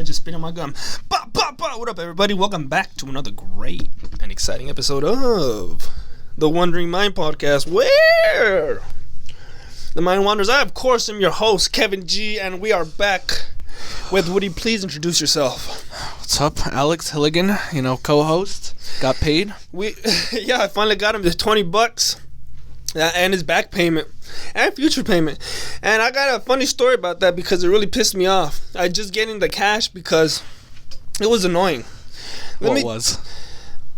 I just spit in my gum. Bah, bah, bah. What up, everybody? Welcome back to another great and exciting episode of the Wandering Mind Podcast, where the mind wanders. I, of course, am your host, Kevin G, and we are back with, would you please introduce yourself? What's up? Alex Hilligan, co-host. Got paid. I finally got him the $20 and his back payment and future payment. And I got a funny story about that because it really pissed me off. I just getting the cash because it was annoying.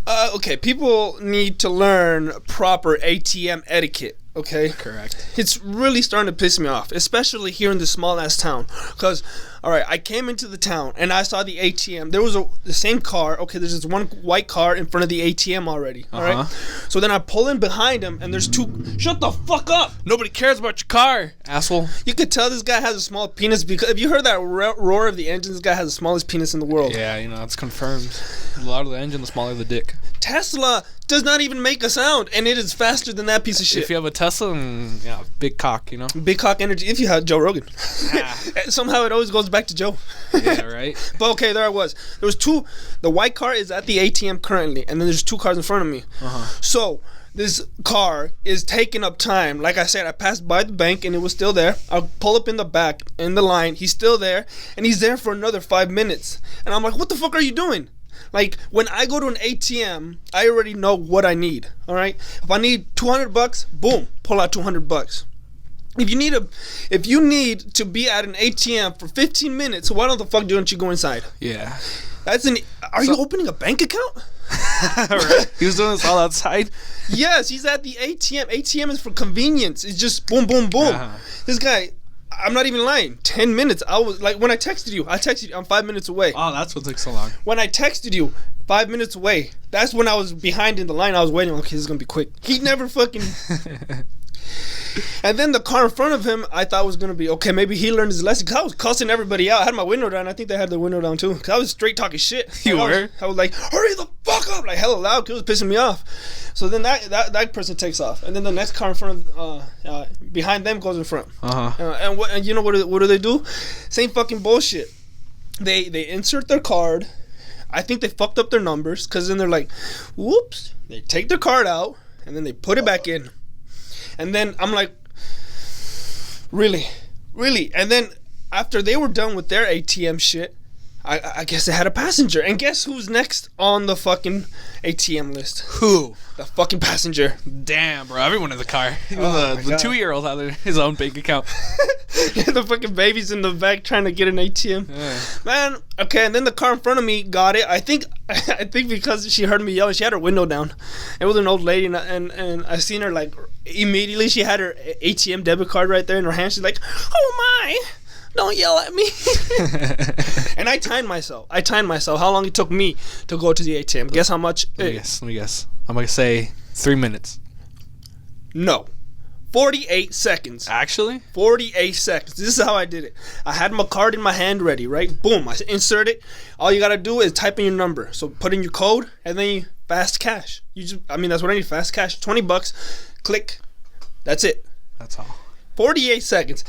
Okay, people need to learn proper ATM etiquette. Okay? Correct. It's really starting to piss me off, especially here in this small-ass town. Because, alright, I came into the town, and I saw the ATM. There was the same car. Okay, there's this one white car in front of the ATM already. Alright? So then I pull in behind him, and there's two... Shut the fuck up! Nobody cares about your car, asshole. You could tell this guy has a small penis because... If you heard that roar of the engine, this guy has the smallest penis in the world. Yeah, it's confirmed. The louder the engine, the smaller the dick. Tesla does not even make a sound, and it is faster than that piece of shit. If you have a Tesla, big cock, Big cock energy. If you have Joe Rogan. Somehow it always goes back to Joe. Yeah, right? But okay, there I was. There was two. The white car is at the ATM currently, and then there's two cars in front of me. So this car is taking up time. Like I said, I passed by the bank, and it was still there. I pull up in the back, in the line. He's still there, and he's there for another 5 minutes. And I'm like, what the fuck are you doing? Like, when I go to an ATM, I already know what I need, all right? If I need $200, boom, pull out $200. If you need to be at an ATM for 15 minutes, why the fuck don't you go inside? Yeah. Are you opening a bank account? Right. He was doing this all outside? Yes, he's at the ATM. ATM is for convenience. It's just boom, boom, boom. This guy... I'm not even lying. 10 minutes. I was like, when I texted you, I'm 5 minutes away. Oh, that's what took so long. When I texted you, 5 minutes away. That's when I was behind in the line. I was waiting. Okay, this is gonna be quick. He never fucking. And then the car in front of him, I thought was gonna be okay. Maybe he learned his lesson. Cause I was cussing everybody out. I had my window down. I think they had the window down too. Cause I was straight talking shit. You were? I was like, hurry the fuck up, like hella loud. Cause it was pissing me off. So then that person takes off, and then the next car in front of behind them goes in front. And you know what do they do? Same fucking bullshit. They insert their card. I think they fucked up their numbers, cause then they're like, whoops. They take their card out and then they put it back in. And then I'm like, really? And then after they were done with their ATM shit, I guess they had a passenger. And guess who's next on the fucking ATM list? Who? The fucking passenger. Damn, bro. Everyone in the car. The 2-year-old had his own bank account. The fucking baby's in the back trying to get an ATM. Yeah. Man, okay, and then the car in front of me got it. I think because she heard me yelling, she had her window down. It was an old lady, and I seen her, like, immediately she had her ATM debit card right there in her hand. She's like, oh my, don't yell at me. And I timed myself. How long it took me to go to the ATM. Guess how much? Let me guess. I'm going to say 3 minutes. No. 48 seconds. Actually? 48 seconds. This is how I did it. I had my card in my hand ready, right? Boom. I insert it. All you got to do is type in your number. So put in your code, and then you fast cash. That's what I need, fast cash. $20. Click. That's it. That's all. 48 seconds.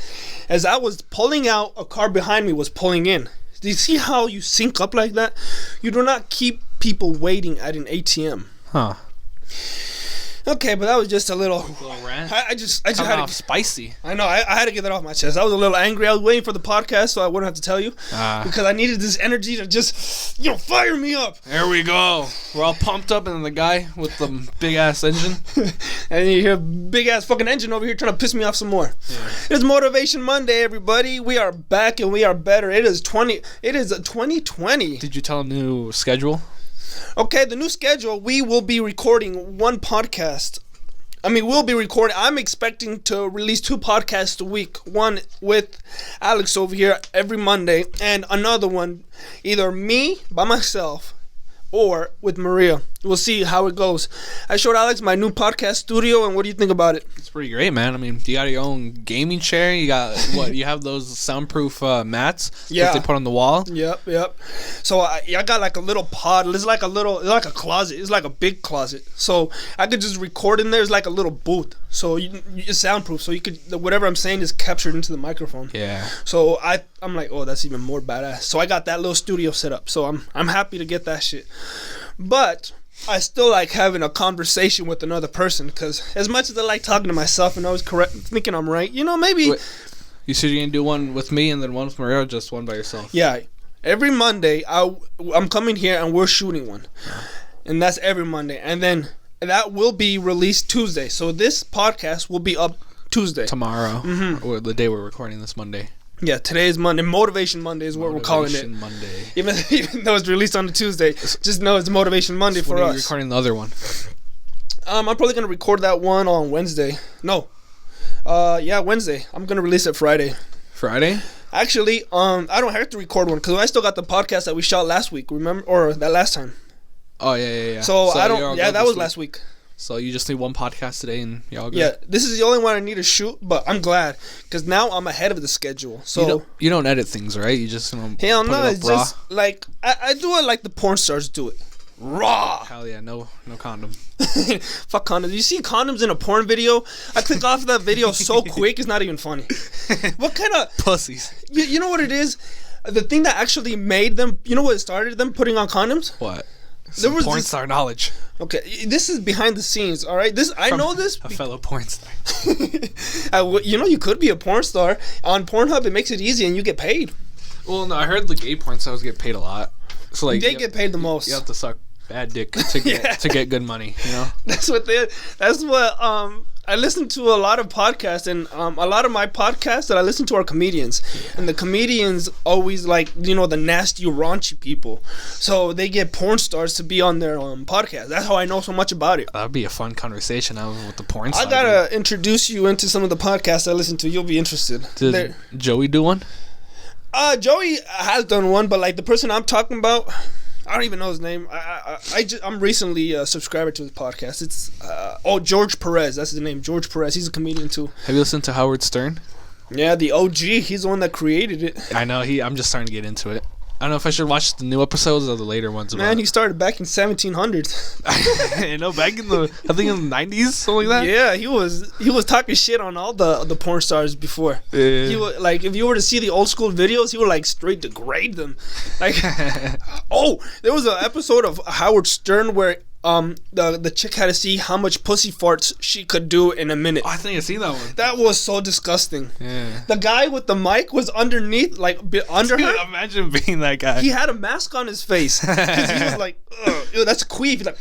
As I was pulling out, a car behind me was pulling in. Do you see how you sync up like that? You do not keep people waiting at an ATM. Huh. Okay, but that was just a little rant. I just had off spicy. I know. I had to get that off my chest. I was a little angry. I was waiting for the podcast so I wouldn't have to tell you because I needed this energy to just fire me up. There we go. We're all pumped up, and then the guy with the big ass engine, and you hear big ass fucking engine over here trying to piss me off some more. Yeah. It's Motivation Monday, everybody. We are back and we are better. It is 2020. Did you tell him the new schedule? Okay, the new schedule, we will be recording one podcast. We'll be recording. I'm expecting to release 2 podcasts a week. One with Alex over here every Monday, and another one, either me by myself or with Maria. We'll see how it goes. I showed Alex my new podcast studio, and what do you think about it? It's pretty great, man. You got your own gaming chair. You got you have those soundproof mats that they put on the wall. Yep. So I got like a little pod. It's like a closet. It's like a big closet. So I could just record in there. It's like a little booth. so it's soundproof. So you could whatever I'm saying is captured into the microphone. Yeah. So I'm like, oh, that's even more badass. So I got that little studio set up. So I'm happy to get that shit. But I still like having a conversation with another person because as much as I like talking to myself and always thinking I'm right, maybe. Wait, you said you're gonna do one with me and then one with Maria, or just one by yourself? Yeah. Every Monday, I'm coming here and we're shooting one. And that's every Monday. And then that will be released Tuesday. So this podcast will be up Tuesday. Tomorrow. Mm-hmm. Or the day we're recording this Monday. Yeah, today is Monday. Motivation Monday is what we're calling it. Motivation Monday. Even though it's released on a Tuesday, just know it's Motivation Monday for us. You're recording the other one. I'm probably going to record that one on Wednesday. No. Wednesday. I'm going to release it Friday. Friday? Actually, I don't have to record one because I still got the podcast that we shot last week, remember? Or that last time. Oh, yeah. So I don't, that was last week. So you just need one podcast today and you're all good? Yeah, this is the only one I need to shoot, but I'm glad because now I'm ahead of the schedule. So you don't edit things, right? You just hell no, it's raw. Just like I do it like the porn stars do it. Raw. Hell yeah, no condom. Fuck condoms. You see condoms in a porn video? I click off that video so quick, it's not even funny. What kind of pussies? You know what it is? The thing that actually made them, you know what started them putting on condoms? What? There was porn star knowledge. Okay, this is behind the scenes, all right? I know this. A fellow porn star. You could be a porn star. On Pornhub, it makes it easy and you get paid. Well, no, I heard the gay porn stars get paid a lot. So like they get paid the most. You have to suck bad dick to get good money, That's what I listen to a lot of podcasts, and a lot of my podcasts that I listen to are comedians, and the comedians always like the nasty raunchy people, so they get porn stars to be on their podcast. That's how I know so much about it. That'd be a fun conversation with the porn stars. I gotta introduce you into some of the podcasts I listen to. You'll be interested. Did Joey do one? Joey has done one, but like the person I'm talking about, I don't even know his name. I'm recently a subscriber to his podcast. It's George Perez. That's his name, George Perez. He's a comedian too. Have you listened to Howard Stern? Yeah, the OG. He's the one that created it. I know. I'm just starting to get into it. I don't know if I should watch the new episodes or the later ones. Man, he started back in 1700s. Back in the 90s, something like that. Yeah, he was talking shit on all the porn stars before. Yeah. He was, like, if you were to see the old school videos, he would like straight degrade them. Like, there was an episode of Howard Stern where the chick had to see how much pussy farts she could do in a minute. Oh, I think I seen that one. That was so disgusting. Yeah. The guy with the mic was underneath, like under her. Imagine being that guy. He had a mask on his face because he was like, ew, that's a queef. He's like,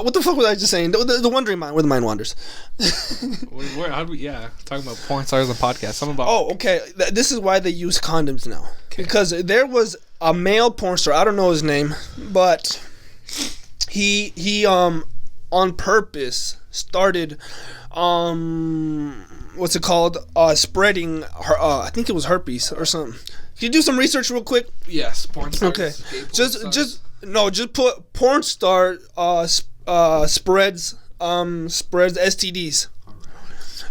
what the fuck was I just saying? The wandering mind, where the mind wanders. How do we? Yeah, talking about porn stars on the podcast. Something about. Oh, okay. This is why they use condoms now. Okay. Because there was a male porn star. I don't know his name, but he on purpose started what's it called? Spreading her. I think it was herpes or something. Can you do some research real quick? Yes, porn stars. Okay, just put porn star spreads STDs.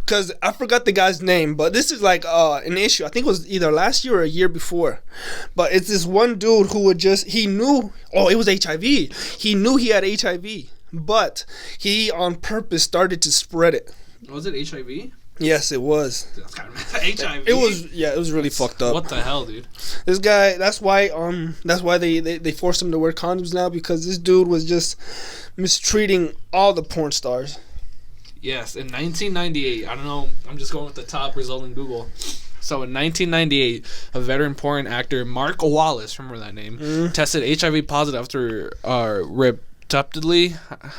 Because I forgot the guy's name, but this is like an issue. I think it was either last year or a year before. But it's this one dude who he knew, it was HIV. He knew he had HIV, but he on purpose started to spread it. Was it HIV? Yes, it was. HIV? It was really fucked up. What the hell, dude? This guy, that's why they forced him to wear condoms now, because this dude was just mistreating all the porn stars. Yes, in 1998, I don't know, I'm just going with the top result in Google. So in 1998, a veteran porn actor, Mark Wallace, remember that name, tested HIV positive after repeatedly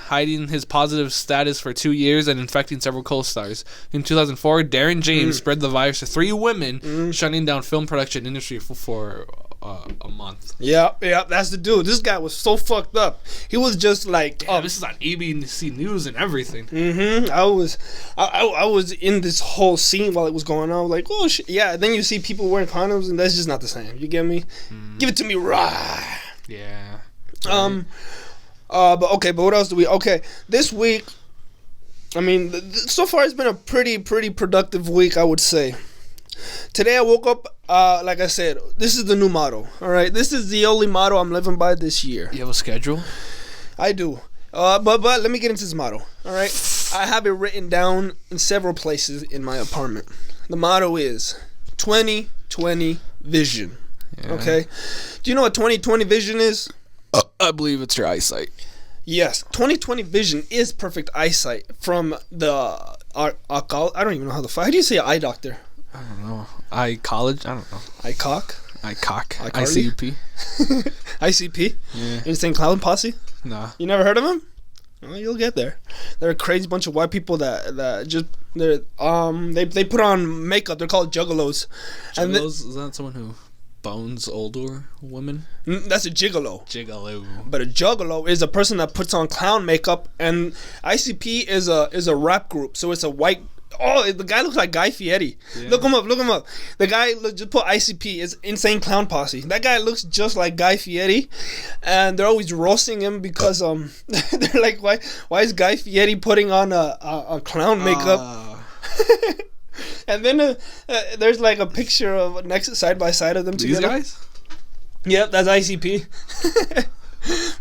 hiding his positive status for 2 years and infecting several co-stars. In 2004, Darren James spread the virus to 3 women, shutting down film production industry for a month. Yeah, that's the dude. This guy was so fucked up. He was just like, this is on ABC News and everything. I was in this whole scene while it was going on. Like, oh shit, yeah. Then you see people wearing condoms, and that's just not the same. You get me? Give it to me raw. Yeah. But what else do we? Okay, this week, I mean, so far it's been a pretty productive week, I would say. Today I woke up, like I said, this is the new motto, all right? This is the only motto I'm living by this year. You have a schedule? I do. But let me get into this motto. All right, I have it written down in several places in my apartment. The motto is 20/20 vision. Yeah. Okay, do you know what 20/20 vision is? I believe it's your eyesight. Yes, 20/20 vision is perfect eyesight from the I don't even know how do you say eye doctor? I don't know. Eye college? I don't know. Eye cock? ICP. ICP? Yeah. Insane Clown Posse? Nah. You never heard of them? Well, you'll get there. They're a crazy bunch of white people that just they put on makeup. They're called juggalos. Juggalos? Is that someone who bones older women? That's a gigolo. Gigolo. But a juggalo is a person that puts on clown makeup, and ICP is a rap group. So it's a white. Oh, the guy looks like Guy Fieri. Yeah. Look him up. The guy just put ICP. It's Insane Clown Posse. That guy looks just like Guy Fieri, and they're always roasting him because they're like, why is Guy Fieri putting on a clown makeup? And then there's like a picture of next side by side of them together. These guys? Yep, that's ICP.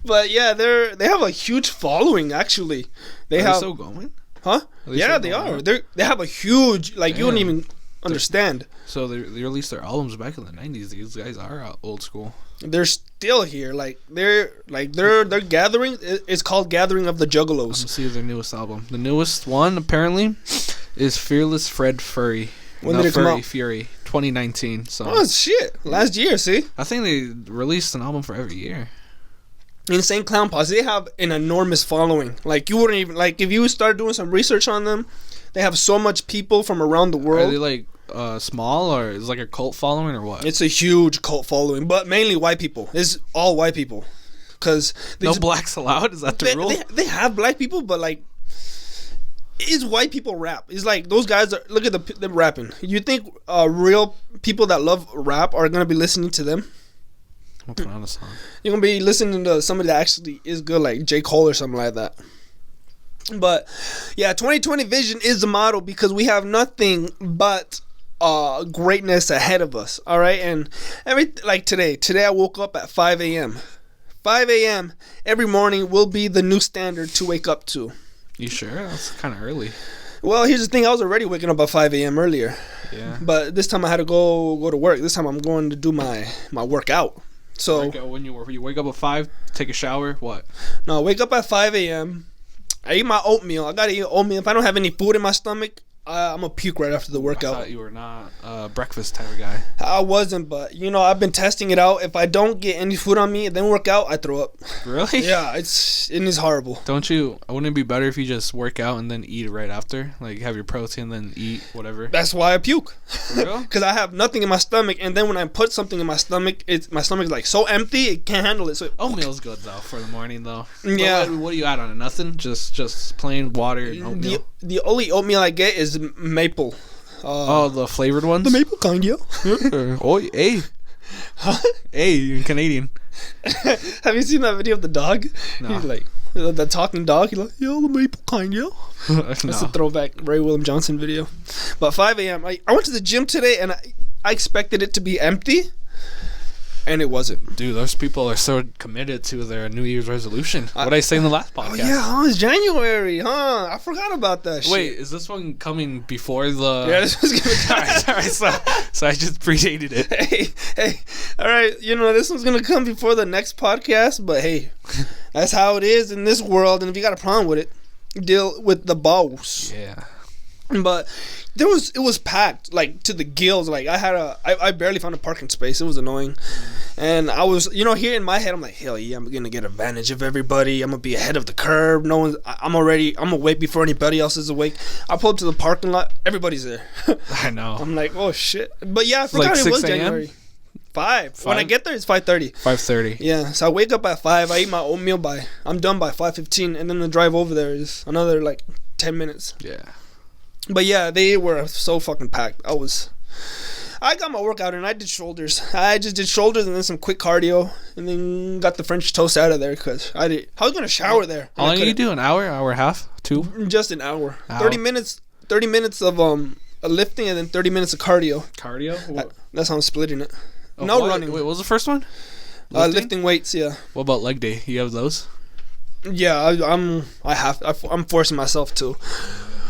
But yeah, they have a huge following actually. Are they still going? Huh? Yeah, they are. They have a huge you wouldn't even understand. So they released their albums back in the 90s. These guys are old school. They're still here. They're gathering. It's called Gathering of the Juggalos. Let's see their newest album. The newest one apparently is Fearless Fred Furry. When did it come out? Fury 2019. So. Oh shit! Last year, see. I think they released an album for every year. Insane Clown Posse, they have an enormous following. You wouldn't even if you start doing some research on them, they have so much people from around the world. Are they small, or is it like a cult following, or what? It's a huge cult following, but mainly white people. It's all white people, because no blacks allowed. Is that the rule? They have black people, but it's white people rap. It's like those guys are. Look at them rapping. You think real people that love rap are gonna be listening to them? What kind of song? You're gonna be listening to somebody that actually is good, like J. Cole or something like that. But yeah, 20/20 vision is the motto because we have nothing but greatness ahead of us. All right, and today I woke up at 5 a.m. 5 a.m. every morning will be the new standard to wake up to. You sure? That's kind of early. Well, here's the thing. I was already waking up at 5 a.m. earlier. Yeah. But this time I had to go to work. This time I'm going to do my workout. So when you wake up at 5, take a shower, what? No, I wake up at 5 a.m. I eat my oatmeal. I gotta eat oatmeal. If I don't have any food in my stomach, I'm gonna puke right after the workout. I thought you were not a breakfast type of guy. I wasn't, but I've been testing it out. If I don't get any food on me and then work out, I throw up. Really? Yeah, it's horrible. Wouldn't it be better if you just work out and then eat right after? Like have your protein, then eat whatever. That's why I puke. For real? Because I have nothing in my stomach, and then when I put something in my stomach, my stomach's like so empty it can't handle it. So oatmeal's good though for the morning though. Yeah. What do you add on it? Nothing. Just plain water and oatmeal. The only oatmeal I get is maple. The flavored ones? The maple kind, yeah. Oh, hey. Huh? Hey, you're Canadian. Have you seen that video of the dog? No. He's like, the talking dog. He's like, yo, the maple kind, yo. That's a throwback Ray William Johnson video. But 5 a.m. I went to the gym today, and I expected it to be empty. And it wasn't. Dude, those people are so committed to their New Year's resolution. What did I say in the last podcast? Oh, yeah, it's January, huh? I forgot about that shit. Wait, is this one coming before the... Yeah, this one's going to come. All right, so I just predated it. Hey, all right, this one's going to come before the next podcast, but hey, that's how it is in this world, and if you got a problem with it, deal with the boss. Yeah. But it was packed to the gills. I barely found a parking space. It was annoying. And I was here in my head, I'm like, hell yeah, I'm gonna get advantage of everybody. I'm gonna be ahead of the curve. I'm awake before anybody else is awake. I pull up to the parking lot, everybody's there. I know. I'm like, oh shit. But yeah, I forgot it was January. 5. When I get there, it's 5:30. 5:30. Yeah, so I wake up at 5. I eat my oatmeal I'm done by 5:15, and then the drive over there is another 10 minutes. Yeah. But yeah, they were so fucking packed. I got my workout and I did shoulders. I just did shoulders and then some quick cardio, and then got the French toast out of there because I was gonna shower there. How long did you do? An hour and a half? 2? Just an hour. 30 minutes. 30 minutes of lifting and then 30 minutes of cardio. Cardio? That's how I'm splitting it. Oh, no running. Wait, what was the first one? Lifting weights. Yeah. What about leg day? You have those? Yeah, I'm forcing myself to.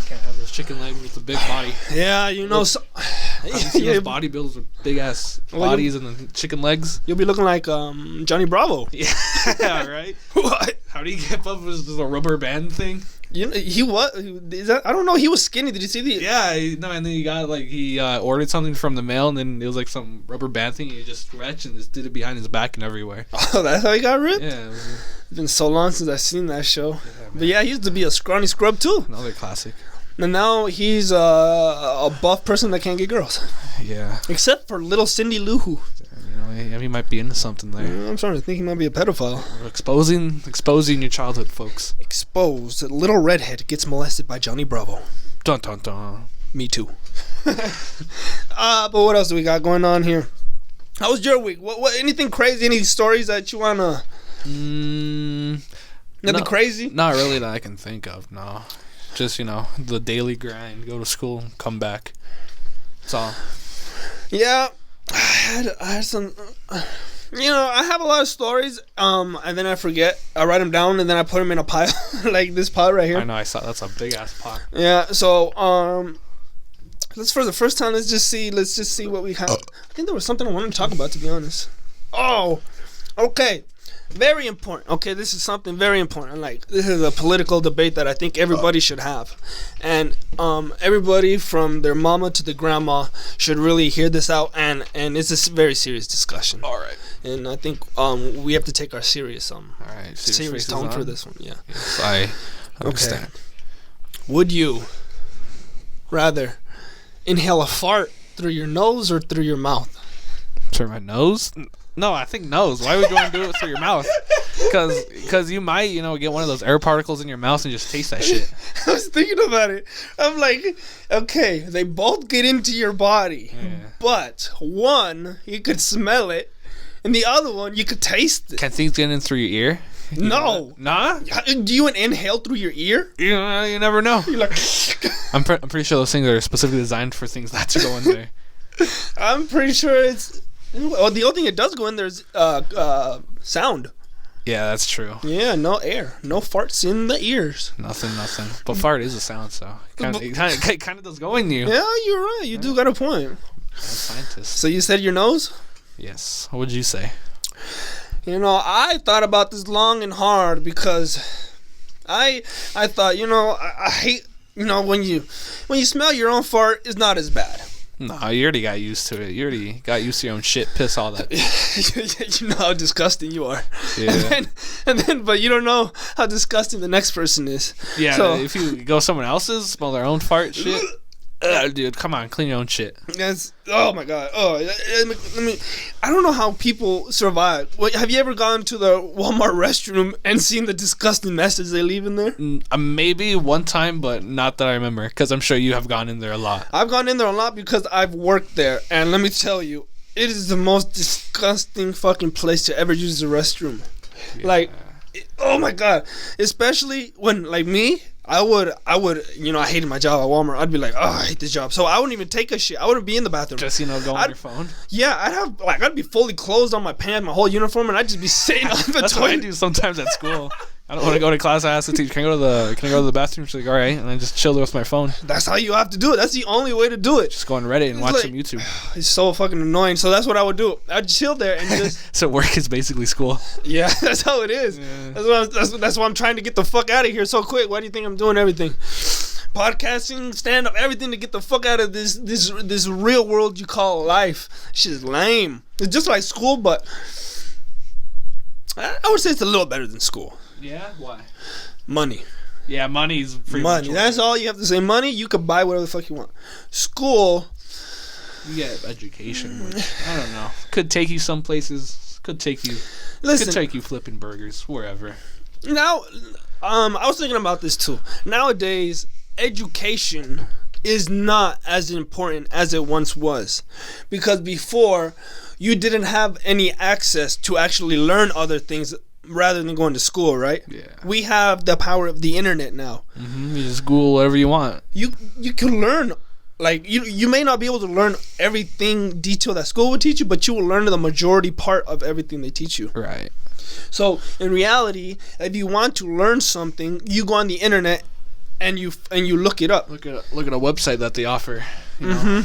Can't have those chicken legs with the big body. Yeah, you know. So, those bodybuilders with big ass bodies and the chicken legs. You'll be looking like Johnny Bravo. Yeah, right. What? How do you get up with just a rubber band thing? You know, he was. I don't know. He was skinny. Did you see the? Yeah, and then he got he ordered something from the mail, and then it was like some rubber band thing. He just stretched and just did it behind his back and everywhere. Oh, that's how he got ripped. Yeah. It's been so long since I've seen that show. Yeah, but yeah, he used to be a scrawny scrub too. Another classic. And now he's a buff person that can't get girls. Yeah. Except for little Cindy Lou Who. You know, he might be into something there. I'm starting to think he might be a pedophile. Exposing your childhood, folks. Exposed. Little redhead gets molested by Johnny Bravo. Dun dun dun. Me too. But what else do we got going on here? How was your week? What anything crazy? Any stories that you wanna? Nothing crazy? Not really that I can think of. No, just the daily grind. Go to school, come back. That's all. Yeah, I had some. I have a lot of stories. And then I forget. I write them down and then I put them in a pile, like this pile right here. I know. I saw that's a big ass pile. Yeah. So let's for the first time. Let's just see what we have. I think there was something I wanted to talk about, to be honest. Oh, okay. Very important. Okay, this is something very important. Like, this is a political debate that I think everybody should have, and everybody from their mama to the grandma should really hear this out. And it's a very serious discussion. All right. And I think we have to take our serious all right, serious tone for this one. Yeah. Yes, I understand. Okay. Would you rather inhale a fart through your nose or through your mouth? Through my nose? No, I think nose. Why would you want to do it through your mouth? Because you might, get one of those air particles in your mouth and just taste that shit. I was thinking about it. I'm like, okay, they both get into your body, but one, you could smell it, and the other one, you could taste it. Can things get in through your ear? No. Nah? Do you inhale through your ear? You never know. You're like... I'm pretty sure those things are specifically designed for things not to go in there. I'm pretty sure it's... Well, the only thing it does go in there is sound. Yeah, that's true. Yeah, no air. No farts in the ears. Nothing. But fart is a sound, so it kind of does go in you. Yeah, you're right. You do got a point. I'm a scientist. So you said your nose? Yes. What would you say? I thought about this long and hard because I thought, I hate, when you smell your own fart, it's not as bad. No, you already got used to it. You already got used to your own shit, piss, all that. You know how disgusting you are. Yeah. And then, but you don't know how disgusting the next person is. Yeah, so, if you go someone else's, smell their own fart shit. Dude, come on, clean your own shit. Oh my god. I don't know how people survive. Have you ever gone to the Walmart restroom and seen the disgusting messes they leave in there? Maybe one time, but not that I remember, because I'm sure you have gone in there a lot. I've gone in there a lot because I've worked there, and let me tell you, it is the most disgusting fucking place to ever use the restroom. Yeah. Oh my god. Especially when, like me, I would, I hated my job at Walmart. I'd be like, oh, I hate this job. So I wouldn't even take a shit. I wouldn't be in the bathroom. Just, go on your phone? Yeah, I'd be fully clothed on my pants, my whole uniform, and I'd just be sitting on the That's toilet. What I do sometimes at school. I don't want to go to class. I ask the teacher, can I go to the bathroom? She's like, all right. And I just chill there with my phone. That's how you have to do it. That's the only way to do it. Just go on Reddit and watch some YouTube. It's so fucking annoying. So that's what I would do. I'd chill there and just... So work is basically school. Yeah, that's how it is. Yeah. That's why I'm trying to get the fuck out of here so quick. Why do you think I'm doing everything? Podcasting, stand-up, everything to get the fuck out of this real world you call life. Shit is lame. It's just like school, but... I would say it's a little better than school. Yeah? Why? Money. Yeah, money's pretty much money. That's all you have to say. Money, you could buy whatever the fuck you want. School, you get education, which, I don't know. Could take you some places. Could take you flipping burgers, wherever. Now, I was thinking about this too. Nowadays, education is not as important as it once was. Because before, you didn't have any access to actually learn other things rather than going to school, right? Yeah. We have the power of the internet now. Mm-hmm. You just Google whatever you want. You can learn like you may not be able to learn everything detail that school would teach you, but you will learn the majority part of everything they teach you. Right. So in reality, if you want to learn something, you go on the internet and you look it up. Look at a website that they offer. You know?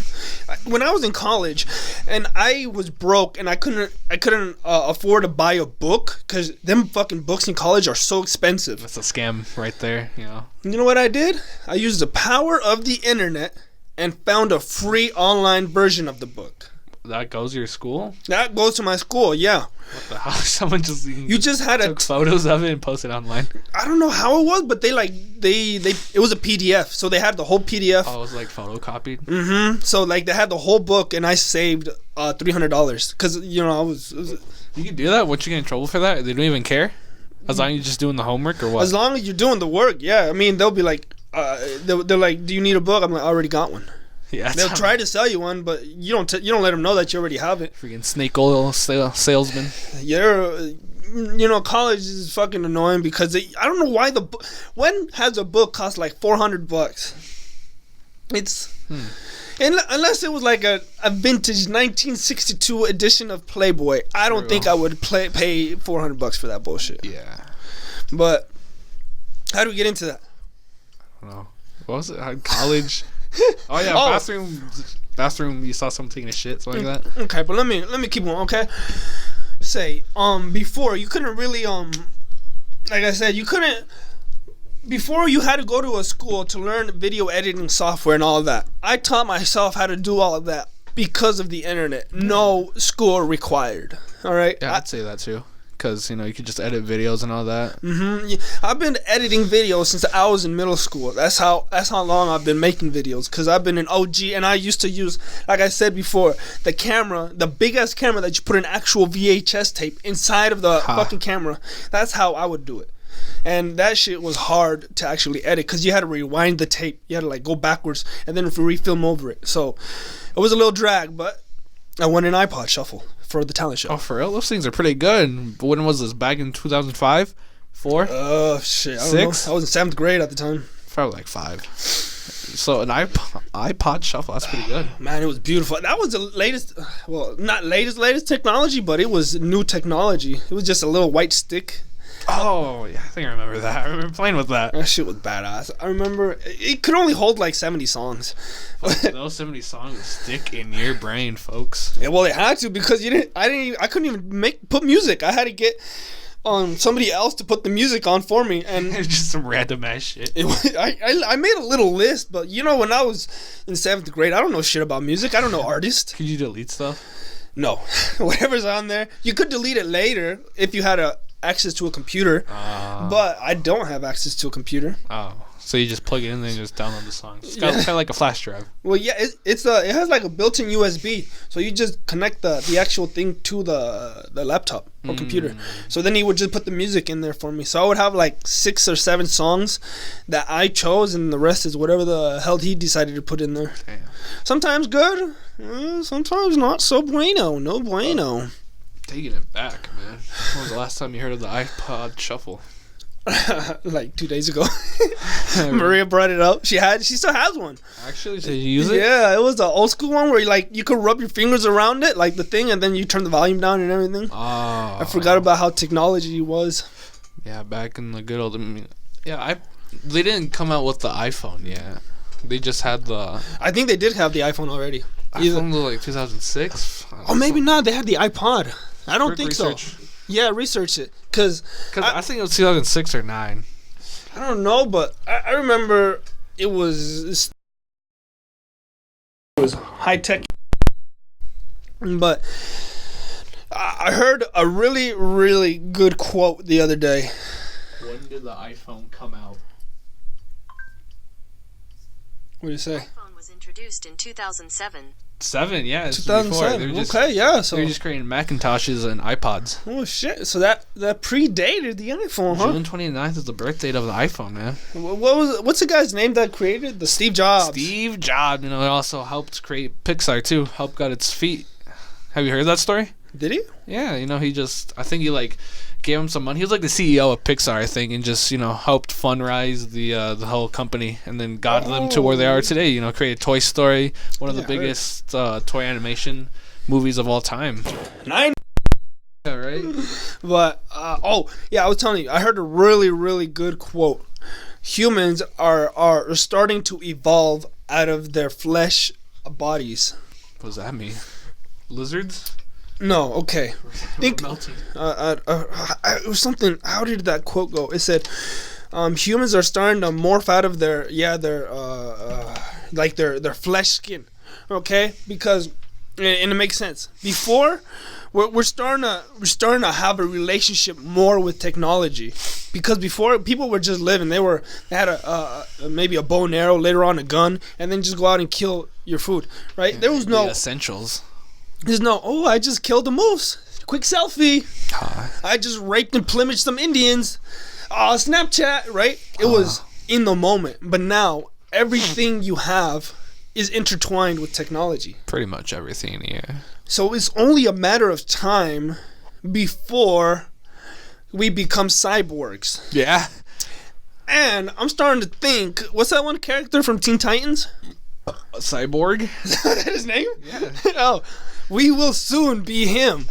When I was in college, and I was broke, and I couldn't afford to buy a book because them fucking books in college are so expensive. That's a scam right there. You know. You know what I did? I used the power of the internet and found a free online version of the book. That goes to your school? That goes to my school, yeah. What the hell? Someone just took photos of it and posted it online. I don't know how it was, but they it was a PDF, so they had the whole PDF. Oh, it was like photocopied. So like they had the whole book, and I saved $300 because I was. You can do that. What, you get in trouble for that? They don't even care, as long as you're just doing the homework or what? As long as you're doing the work, yeah. I mean, they'll be like, they're like, do you need a book? I'm like, I already got one. Yeah, they'll try to sell you one, but you don't let them know that you already have it. Freaking snake oil salesman. College is fucking annoying because I don't know why when has a book cost like $400? It's unless it was like a vintage 1962 edition of Playboy. I don't think I would pay $400 for that bullshit. Yeah, but how do we get into that? I don't know. What was it? College. Oh yeah, bathroom. You saw someone taking a shit, something like that. Okay, but let me keep going. Okay, say before you couldn't really like I said, you couldn't. Before you had to go to a school to learn video editing software and all of that. I taught myself how to do all of that because of the internet. No school required. All right. Yeah, I'd say that too. Because, you could just edit videos and all that. I've been editing videos since I was in middle school. That's how long I've been making videos. Because I've been an OG, and I used to use, like I said before, the big-ass camera that you put an actual VHS tape inside of the fucking camera. That's how I would do it. And that shit was hard to actually edit because you had to rewind the tape. You had to, go backwards and then refilm over it. So it was a little drag, but I won an iPod Shuffle for the talent show. Oh, for real? Those things are pretty good. When was this? Back in 2005? 4? Shit. I don't 6? know. I was in 7th grade at the time. Probably like 5. So an iPod Shuffle, that's pretty good. Man, it was beautiful. That was the latest, well, not latest technology, but it was new technology. It was just a little white stick. Oh, yeah, I think I remember that. I remember playing with that. That shit was badass. I remember it could only hold like 70 songs. Those 70 songs would stick in your brain, folks. Yeah, well, it had to because I couldn't even put music. I had to get somebody else to put the music on for me, and it's just some random ass shit. I made a little list, but when I was in 7th grade, I don't know shit about music. I don't know artists. Could you delete stuff? No, whatever's on there, you could delete it later if you had access to a computer, but I don't have access to a computer. Oh, so you just plug it in there and just download the songs. It's kind of like a flash drive. Well, yeah, it has like a built-in USB, so you just connect the actual thing to the laptop or computer. So then he would just put the music in there for me. So I would have like 6 or 7 songs that I chose, and the rest is whatever the hell he decided to put in there. Damn. Sometimes good, sometimes not so bueno. No bueno. Taking it back, man. When was the last time you heard of the iPod Shuffle? Like 2 days ago. Maria brought it up. She still has one. Actually, did you use it? Yeah, it was the old school one where you could rub your fingers around it, like the thing, and then you turn the volume down and everything. Oh. I forgot about how technology was. Yeah, back in the good old. They didn't come out with the iPhone yet. They just had the. I think they did have the iPhone already. iPhone was like 2006. Oh, maybe not. They had the iPod. I don't think research. So. Yeah, research it. Because I think it was 2006 or 9. I don't know, but I remember it was high tech. But I heard a really, really good quote the other day. When did the iPhone come out? What do you say? iPhone was introduced in 2007. 7, yeah. 2007. Okay, yeah. So they're just creating Macintoshes and iPods. Oh shit! So that predated the iPhone, huh? June 29th is the birth date of the iPhone, man. What's the guy's name that created the Steve Jobs? Steve Jobs. It also helped create Pixar too. Helped got its feet. Have you heard that story? Did he? Yeah. I think he gave him some money. He was like the CEO of Pixar, I think, and just helped fundraise the whole company, and then got them to where they are today. Created Toy Story, one of the biggest toy animation movies of all time. 9. Yeah, right. But I was telling you, I heard a really, really good quote. Humans are starting to evolve out of their flesh bodies. What does that mean? Lizards? No, okay. Think melting. it was something. How did that quote go? It said, humans are starting to morph out of their flesh skin. Okay, because and it makes sense. Before, we're starting to have a relationship more with technology, because before people were just living. They had maybe a bow and arrow, later on a gun, and then just go out and kill your food. Right? There was no essentials. There's no, I just killed the moose. Quick selfie. I just raped and plumaged some Indians. Snapchat, right? It was in the moment. But now, everything you have is intertwined with technology. Pretty much everything, yeah. So it's only a matter of time before we become cyborgs. Yeah. And I'm starting to think, what's that one character from Teen Titans? Cyborg? Is that his name? Yeah. Oh. We will soon be him.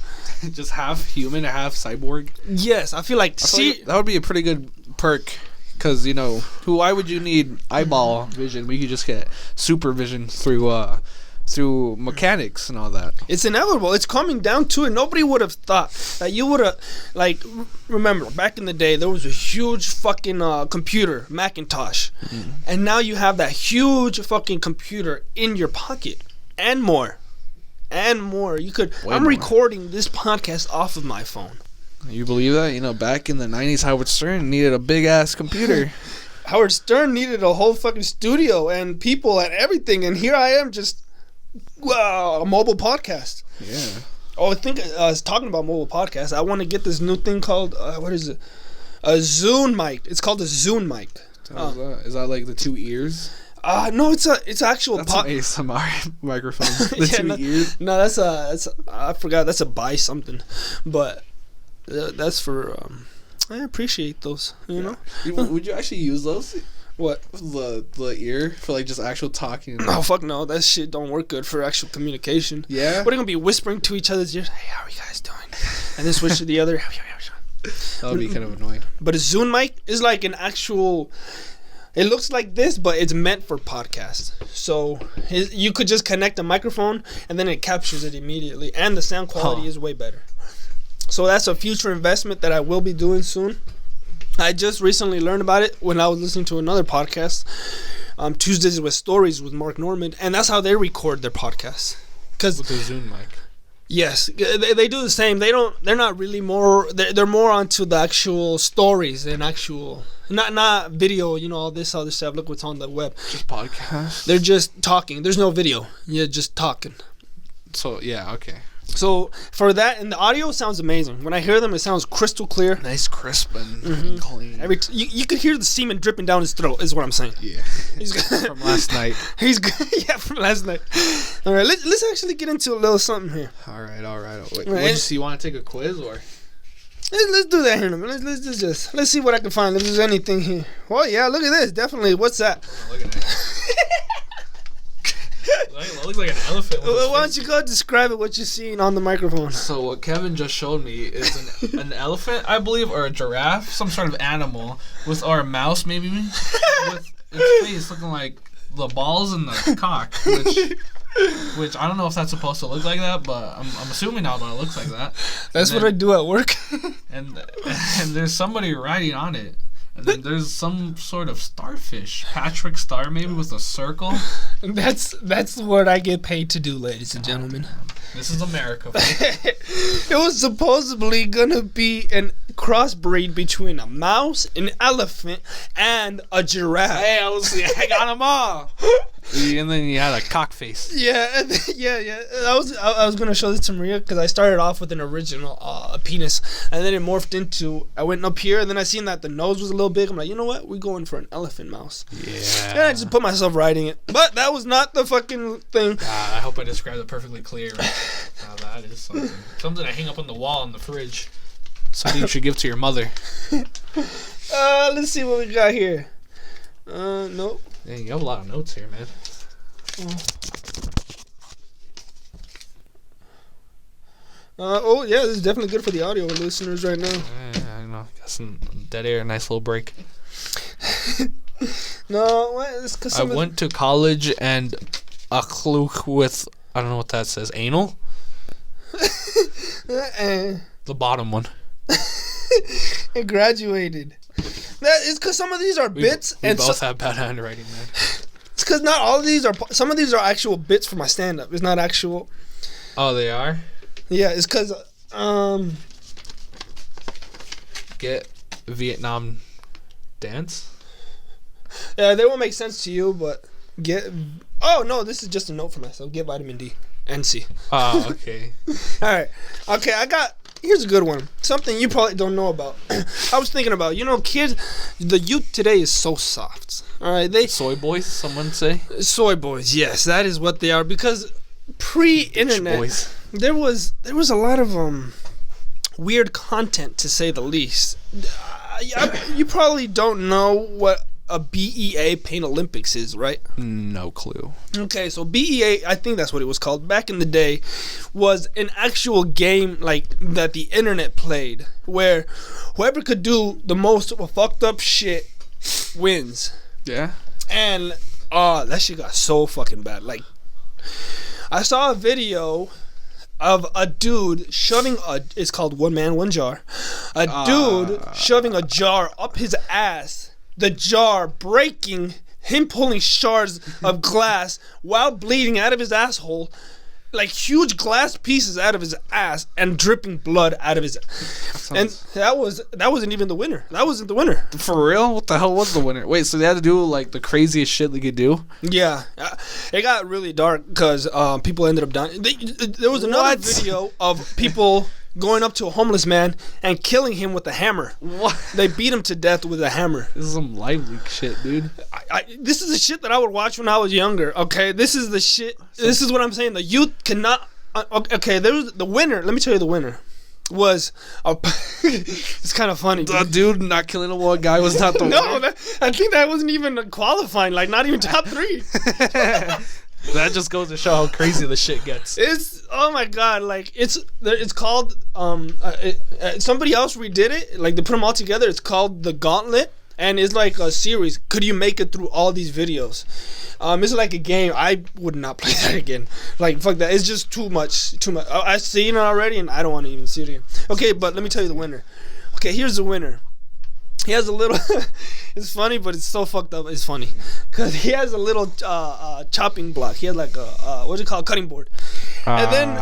Just half human, half cyborg. Yes, I feel like that would be a pretty good perk, because why would you need eyeball vision? We could just get super vision through mechanics and all that. It's inevitable. It's coming down to it. Nobody would have thought that you would have, remember back in the day there was a huge fucking computer, Macintosh, and now you have that huge fucking computer in your pocket and more. And more. I'm recording this podcast off of my phone. You believe that? Back in the 90s, Howard Stern needed a big ass computer. Howard Stern needed a whole fucking studio and people and everything, and here I am, just a mobile podcast. Yeah. Oh, I think I was talking about mobile podcast. I want to get this new thing called what is it? A Zune mic. It's called a Zune mic. Is that like the 2 ears? No, it's actual. That's an ASMR microphone. The 2 ears. No, that's I forgot. That's a buy something, but that's for. I appreciate those. You know. Would you actually use those? What? The ear for just actual talking? Oh fuck no! That shit don't work good for actual communication. Yeah. What are you gonna be whispering to each other's ears? Hey, how are you guys doing? And then switch to the other. That would be kind of annoying. But a Zune mic is like an actual. It looks like this, but it's meant for podcasts. So you could just connect a microphone, and then it captures it immediately, and the sound quality is way better. So that's a future investment that I will be doing soon. I just recently learned about it when I was listening to another podcast, Tuesdays with Stories with Mark Norman, and that's how they record their podcasts. With the Zune mic. Yes, they do the same. They're not really more. They're more onto the actual stories and actual, not video. All this other stuff. Look what's on the web. Just podcasts. They're just talking. There's no video. You're just talking. So yeah, okay. So for that, and the audio sounds amazing. When I hear them, it sounds crystal clear. Nice, crisp, and clean. You could hear the semen dripping down his throat. Is what I'm saying. Yeah. From last night. He's good. Yeah, from last night. All right, let's actually get into a little something here. All right. Wait, you want to take a quiz or? Let's do that here in a minute. Let's see what I can find. If there's anything here. Oh yeah, look at this. Definitely. What's that? Look at that. It looks like an elephant. Why don't you go describe it, what you're seeing on the microphone? So what Kevin just showed me is an elephant, I believe, or a giraffe, some sort of animal, or a mouse maybe, with its face looking like the balls and the cock, which I don't know if that's supposed to look like that, but I'm assuming now that it looks like that. That's what I do at work. and there's somebody riding on it. And then there's some sort of starfish, Patrick Star maybe, with a circle. That's what I get paid to do, ladies and gentlemen. This is America. It was supposedly gonna be an crossbreed between a mouse, an elephant, and a giraffe. Hey, I got them all. And then you had a cock face. Yeah. I was gonna show this to Maria because I started off with an original penis, and then it morphed into. I went up here, and then I seen that the nose was a little big. I'm like, you know what? We're going for an elephant mouse. Yeah. And I just put myself riding it, but that was not the fucking thing. I hope I described it perfectly clear. That is something I hang up on the wall in the fridge. Something you should give to your mother. Let's see what we got here. Nope. Yeah, you have a lot of notes here, man. Yeah, this is definitely good for the audio listeners right now. Yeah, I know. Got some dead air, nice little break. No, it's because I went to college and a kluk with, I don't know what that says, anal? The bottom one. and graduated. That is because some of these are bits. We both have bad handwriting, man. It's because not all of these are. Some of these are actual bits for my stand-up. It's not actual. Oh, they are? Yeah, it's because Get Vietnam dance? Yeah, they won't make sense to you, but get. Oh no, this is just a note for myself. Get vitamin D and C. Oh, okay. All right. Okay, I got. Here's a good one. Something you probably don't know about. I was thinking about. Kids. The youth today is so soft. All right, soy boys. Someone say soy boys. Yes, that is what they are. Because pre-internet, boys. there was a lot of weird content, to say the least. You probably don't know what a BEA Pain Olympics is, right? No clue. Okay, so BEA, I think that's what it was called back in the day, was an actual game like that the internet played, where whoever could do the most fucked up shit wins. Yeah. And that shit got so fucking bad. Like, I saw a video of a dude shoving it's called One Man, One Jar. A dude shoving a jar up his ass. The jar breaking, him pulling shards of glass while bleeding out of his asshole, like huge glass pieces out of his ass, and dripping blood out of his. And that wasn't even the winner. That wasn't the winner. For real? What the hell was the winner? Wait, so they had to do like the craziest shit they could do? Yeah, it got really dark because people ended up dying. There was another video of people going up to a homeless man and killing him with a hammer. What? They beat him to death with a hammer. This is some lively shit, dude. This is the shit that I would watch when I was younger. Okay, this is the shit. This is what I'm saying. The youth cannot. Okay, there was the winner. Let me tell you, the winner was. It's kind of funny. The dude not killing a one guy was not the winner. No, I think that wasn't even qualifying. Like, not even top 3. That just goes to show how crazy the shit gets. It's, oh my god, like it's called somebody else redid it, like they put them all together. It's called The Gauntlet, and it's like a series. Could you make it through all these videos? It's like a game. I would not play that again. Like, fuck that. It's just too much. I've seen it already, and I don't want to even see it again. Okay, but let me tell you the winner. Okay, here's the winner. He has a little. It's funny, but it's so fucked up. It's funny because he has a little chopping block. He had like a what do you call it, cutting board, and then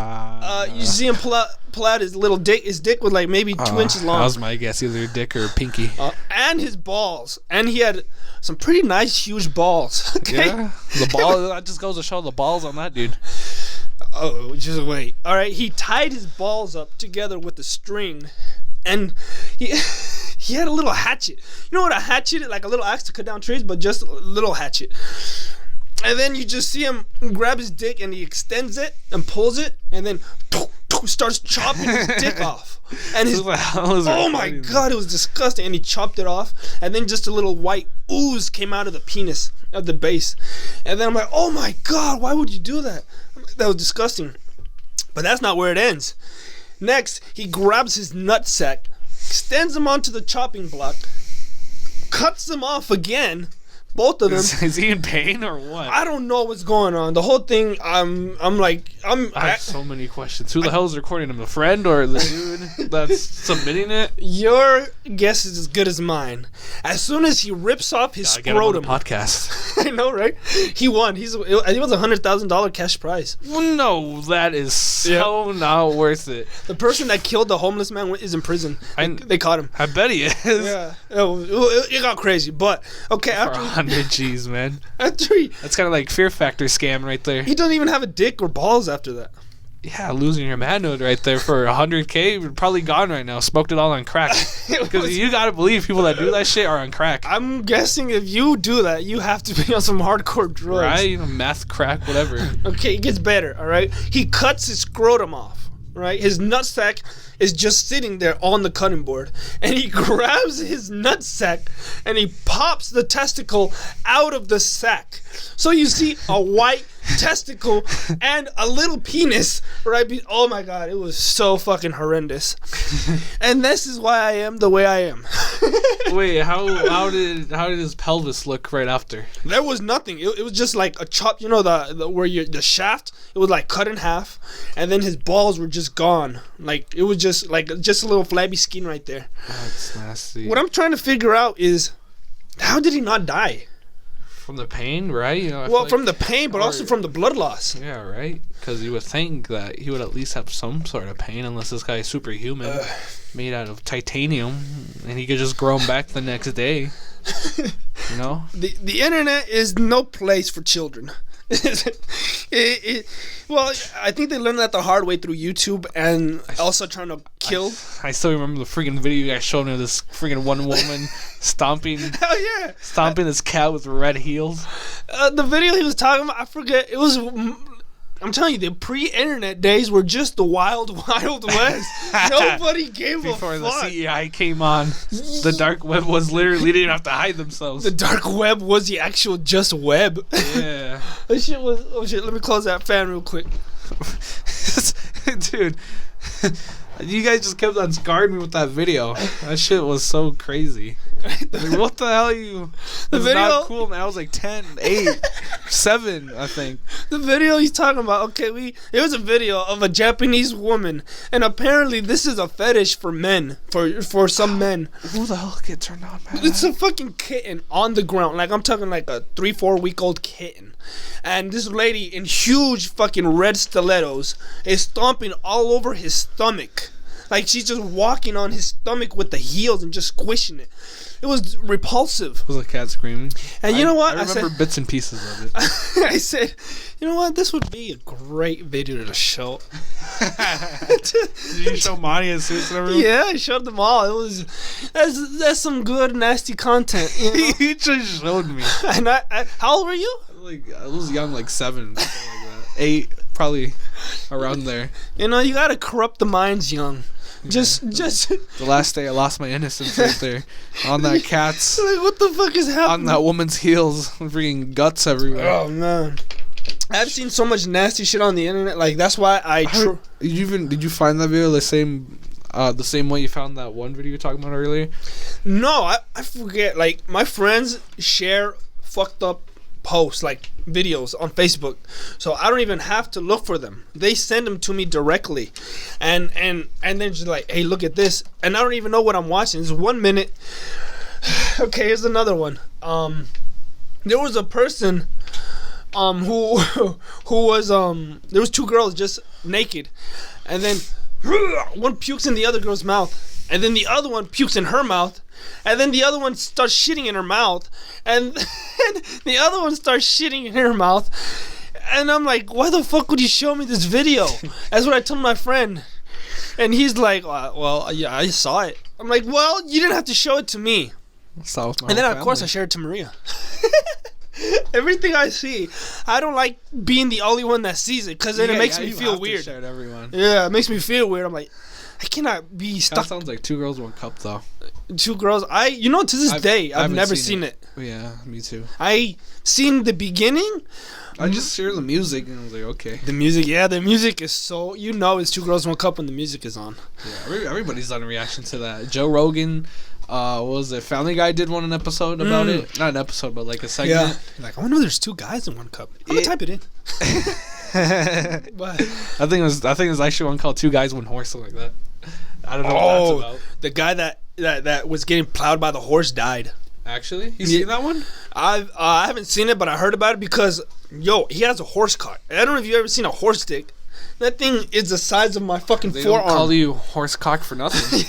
you see him pull out his little dick. His dick was like maybe 2 inches long. That was my guess, either dick or pinky. And his balls, and he had some pretty nice, huge balls. Okay? Yeah, the ball. That just goes to show the balls on that dude. Oh, just wait. All right, he tied his balls up together with a string, and he had a little hatchet. You know what a hatchet is? Like a little axe to cut down trees, but just a little hatchet. And then you just see him grab his dick, and he extends it and pulls it, and then starts chopping his dick off. And oh my god, it was disgusting. And he chopped it off, and then just a little white ooze came out of the penis, of the base. And then I'm like, oh my god, why would you do that? That was disgusting. But that's not where it ends. Next, he grabs his nutsack, extends them onto the chopping block, cuts them off again, both of them. Is he in pain or what? I don't know what's going on. The whole thing, I have so many questions. Who the hell is recording him? The friend or the dude that's submitting it? Your guess is as good as mine. As soon as he rips off his scrotum, podcast. I know, right? He won. It was $100,000 cash prize. Well, no, that is so not worth it. The person that killed the homeless man is in prison. They caught him. I bet he is. Yeah, it got crazy. But okay, after 100 G's, man. After that's kind of like Fear Factor scam right there. He doesn't even have a dick or balls after that. Yeah, losing your manhood right there for $100K, you're probably gone right now. Smoked it all on crack. Because you gotta believe people that do that shit are on crack. I'm guessing if you do that, you have to be on some hardcore drugs. Right? Meth, crack, whatever. Okay, it gets better, alright? He cuts his scrotum off. right? His nutsack is just sitting there on the cutting board, and he grabs his nutsack and he pops the testicle out of the sack. So you see a white testicle and a little penis, right? Oh my god, it was so fucking horrendous. And this is why I am the way I am. Wait, how did his pelvis look right after? There was nothing. It was just like a chop. You know the shaft. It was like cut in half, and then his balls were just gone. Like it was just a little flabby skin right there. That's nasty. What I'm trying to figure out is, how did he not die? From the pain, right? You know, well, from the pain, but also from the blood loss. Yeah, right. Because you would think that he would at least have some sort of pain, unless this guy is superhuman, made out of titanium, and he could just grow him back the next day. You know? The internet is no place for children. Well, I think they learned that the hard way through YouTube and also trying to kill. I still remember the freaking video you guys showed me of this freaking one woman stomping. Hell yeah! Stomping this cat with red heels. The video he was talking about, I forget. It was. I'm telling you, the pre-internet days were just the wild, wild west. Nobody gave a fuck. Before the CEI came on, the dark web was literally, they didn't have to hide themselves. The dark web was the actual just web. Yeah. That shit was, oh shit, let me close that fan real quick. Dude, you guys just kept on scarring me with that video. That shit was so crazy. Like, what the hell are you? The it's video, not cool, man. I was like 10, 8, 7, I think. The video he's talking about, okay, it was a video of a Japanese woman, and apparently this is a fetish for men, for some men. Who the hell get turned on, man? It's a fucking kitten on the ground. Like, I'm talking like a 3-4 week old kitten. And this lady in huge fucking red stilettos is stomping all over his stomach. Like, she's just walking on his stomach with the heels and just squishing it. It was repulsive. Was the cat screaming? And you know what? I remember bits and pieces of it. I said, you know what? This would be a great video to show. Did you show Monty and Sis and everyone? Yeah, I showed them all. That's some good, nasty content. You know? You just showed me. And how old were you? I was young, like 7, something like that. 8, probably around there. You know, you gotta corrupt the minds young. Just the last day I lost my innocence right there on that cat's. Like, what the fuck is happening? On that woman's heels, freaking guts everywhere. Oh man, I've seen so much nasty shit on the internet. Like, that's why did you find that video the same way you found that one video you were talking about earlier? No, I forget. Like, my friends share fucked up posts, like videos on Facebook, so I don't even have to look for them. They send them to me directly, and then just like, hey, look at this, and I don't even know what I'm watching. It's 1 minute. Okay, here's another one. There was a person who was there was 2 girls just naked, and then one pukes in the other girl's mouth, and then the other one pukes in her mouth, and then the other one starts shitting in her mouth, and the other one starts shitting in her mouth, and I'm like, why the fuck would you show me this video? That's what I told my friend, and he's like, well, yeah, I saw it. I'm like, well, you didn't have to show it to me. And then of course I shared it to Maria. Everything I see, I don't like being the only one that sees it, because then it makes me feel weird. Share it, everyone. Yeah, it makes me feel weird. I'm like, I cannot be stuck. That sounds like 2 girls, 1 cup, though. 2 girls. To this day, I've never seen it. Yeah, me too. I seen the beginning. I just hear the music and I was like, okay. The music is so, it's 2 girls, 1 cup when the music is on. Yeah, everybody's done a reaction to that. Joe Rogan, what was it? Family Guy did an episode about it. Not an episode, but like a segment. Yeah. Like, I wonder if there's 2 guys in 1 cup. I'm gonna type it in. But I think it was actually one called 2 Guys, 1 Horse, something like that. I don't know what that's about. The guy that was getting plowed by the horse died. Actually? You seen that one? I haven't seen it, but I heard about it because, he has a horse cart. I don't know if you've ever seen a horse dick. That thing is the size of my fucking forearm. They don't call you horse cock for nothing.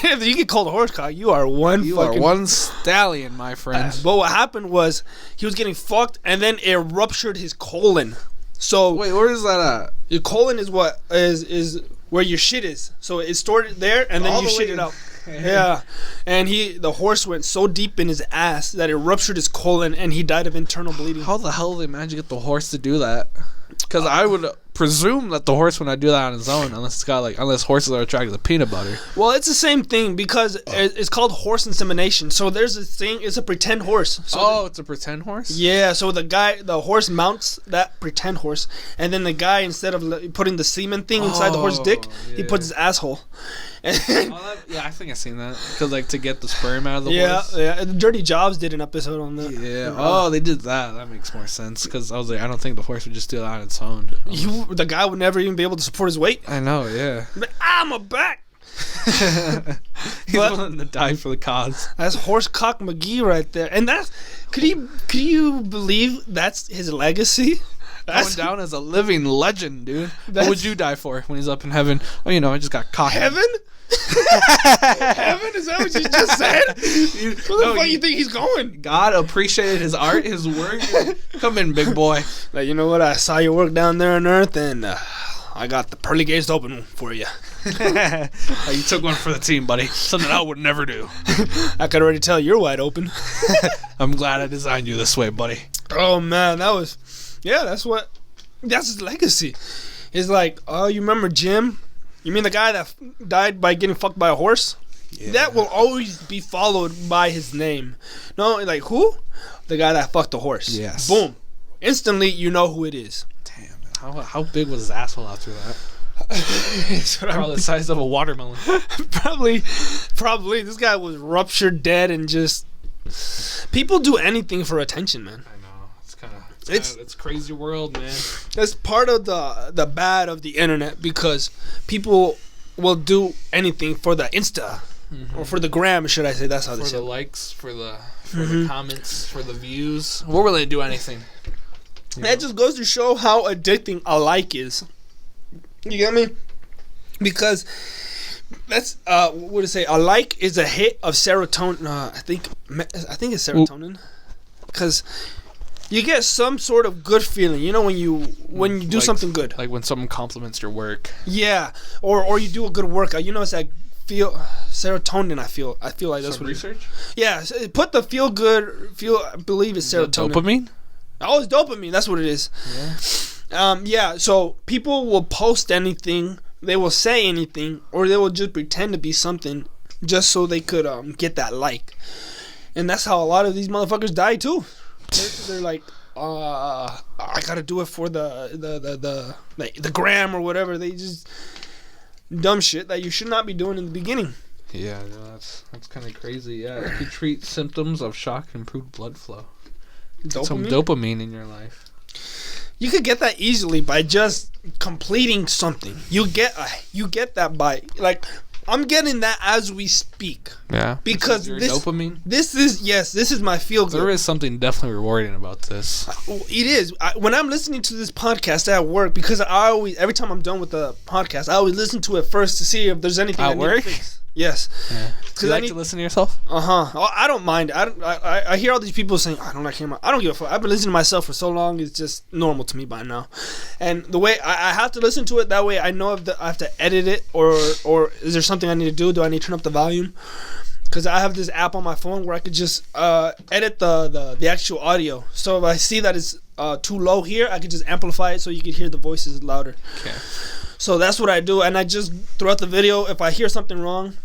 If you get called a horse cock, you are one stallion, my friend. But what happened was, he was getting fucked, and then it ruptured his colon. So wait, where is that at? Your colon is what is where your shit is. So it's stored there, and then you shit it out. Yeah, and the horse went so deep in his ass that it ruptured his colon, and he died of internal bleeding. How the hell did they manage to get the horse to do that? Because I would presume that the horse would not do that on his own unless horses are attracted to peanut butter. Well, it's the same thing because it's called horse insemination. So there's a thing. It's a pretend horse. So it's a pretend horse? Yeah. So the horse mounts that pretend horse, and then the guy, instead of putting the semen thing inside the horse's dick, he puts his asshole. I think I've seen that. Because, to get the sperm out of the horse. Yeah. Dirty Jobs did an episode on that. Yeah. They did that. That makes more sense. Because I was like, I don't think the horse would just do that on its own. The guy would never even be able to support his weight. I know, yeah. I'm a back. He's willing to die for the cause. That's Horsecock McGee right there. And that's... Could you believe that's his legacy? Going down as a living legend, dude. What would you die for when he's up in heaven? Oh, I just got cocked. Heaven? Heaven? Is that what you just said? Where the fuck you think he's going? God appreciated his art, his work. Come in, big boy. Like, you know what? I saw your work down there on earth, and I got the pearly gates open for you. You took one for the team, buddy. Something I would never do. I could already tell you're wide open. I'm glad I designed you this way, buddy. Oh, man. That's his legacy. It's like, oh, you remember Jim? You mean the guy that died by getting fucked by a horse? Yeah. That will always be followed by his name. No, like, who? The guy that fucked the horse. Yes. Boom. Instantly, you know who it is. Damn, man. How big was his asshole after that? Probably the size of a watermelon. Probably. This guy was ruptured, dead, and just... People do anything for attention, man. I know. It's a crazy world, man. That's part of the bad of the internet, because people will do anything for the Insta or for the gram, should I say? That's how they say it. For the likes, for the comments, for the views. We're willing to do anything. That just goes to show how addicting a like is. You get me? Because that's what to say. A like is a hit of serotonin. I think it's serotonin, because you get some sort of good feeling, when you do something good. Like when someone compliments your work. Yeah, or you do a good workout. It's that serotonin. I feel like that's some what research. Yeah, put the feel good. I believe it's serotonin. Dopamine. Oh, it's dopamine. That's what it is. Yeah. So people will post anything. They will say anything, or they will just pretend to be something, just so they could get that like. And that's how a lot of these motherfuckers die too. They're like, I gotta do it for the gram or whatever. They just dumb shit that you should not be doing in the beginning. Yeah, that's kind of crazy. Yeah, it could treat symptoms of shock and improve blood flow. Get some dopamine in your life. You could get that easily by just completing something. You get that by I'm getting that as we speak. Yeah. Because dopamine. This is my feel good. There is something definitely rewarding about this. It is. When I'm listening to this podcast at work, because every time I'm done with the podcast, I always listen to it first to see if there's anything at work. Yes. Yeah. Do you like to listen to yourself? I don't mind. I hear all these people saying, I don't like hearing I don't give a fuck. I've been listening to myself for so long. It's just normal to me by now. And the way I have to listen to it, that way I know if I have to edit it or is there something I need to do? Do I need to turn up the volume? Because I have this app on my phone where I could just edit the actual audio. So if I see that it's too low here, I could just amplify it so you could hear the voices louder. Okay. So that's what I do, and I just, throughout the video, if I hear something wrong,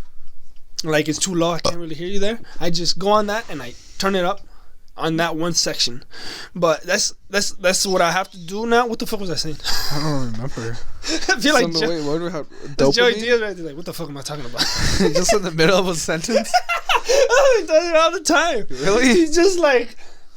like it's too low, I can't really hear you there, I just go on that and I turn it up on that one section. But that's what I have to do now. What the fuck was I saying? I don't remember. I feel like wait, what do we have? Joey Diaz right there, like, what the fuck am I talking about? Just in the middle of a sentence? Oh, he does it all the time. Really? He's just like,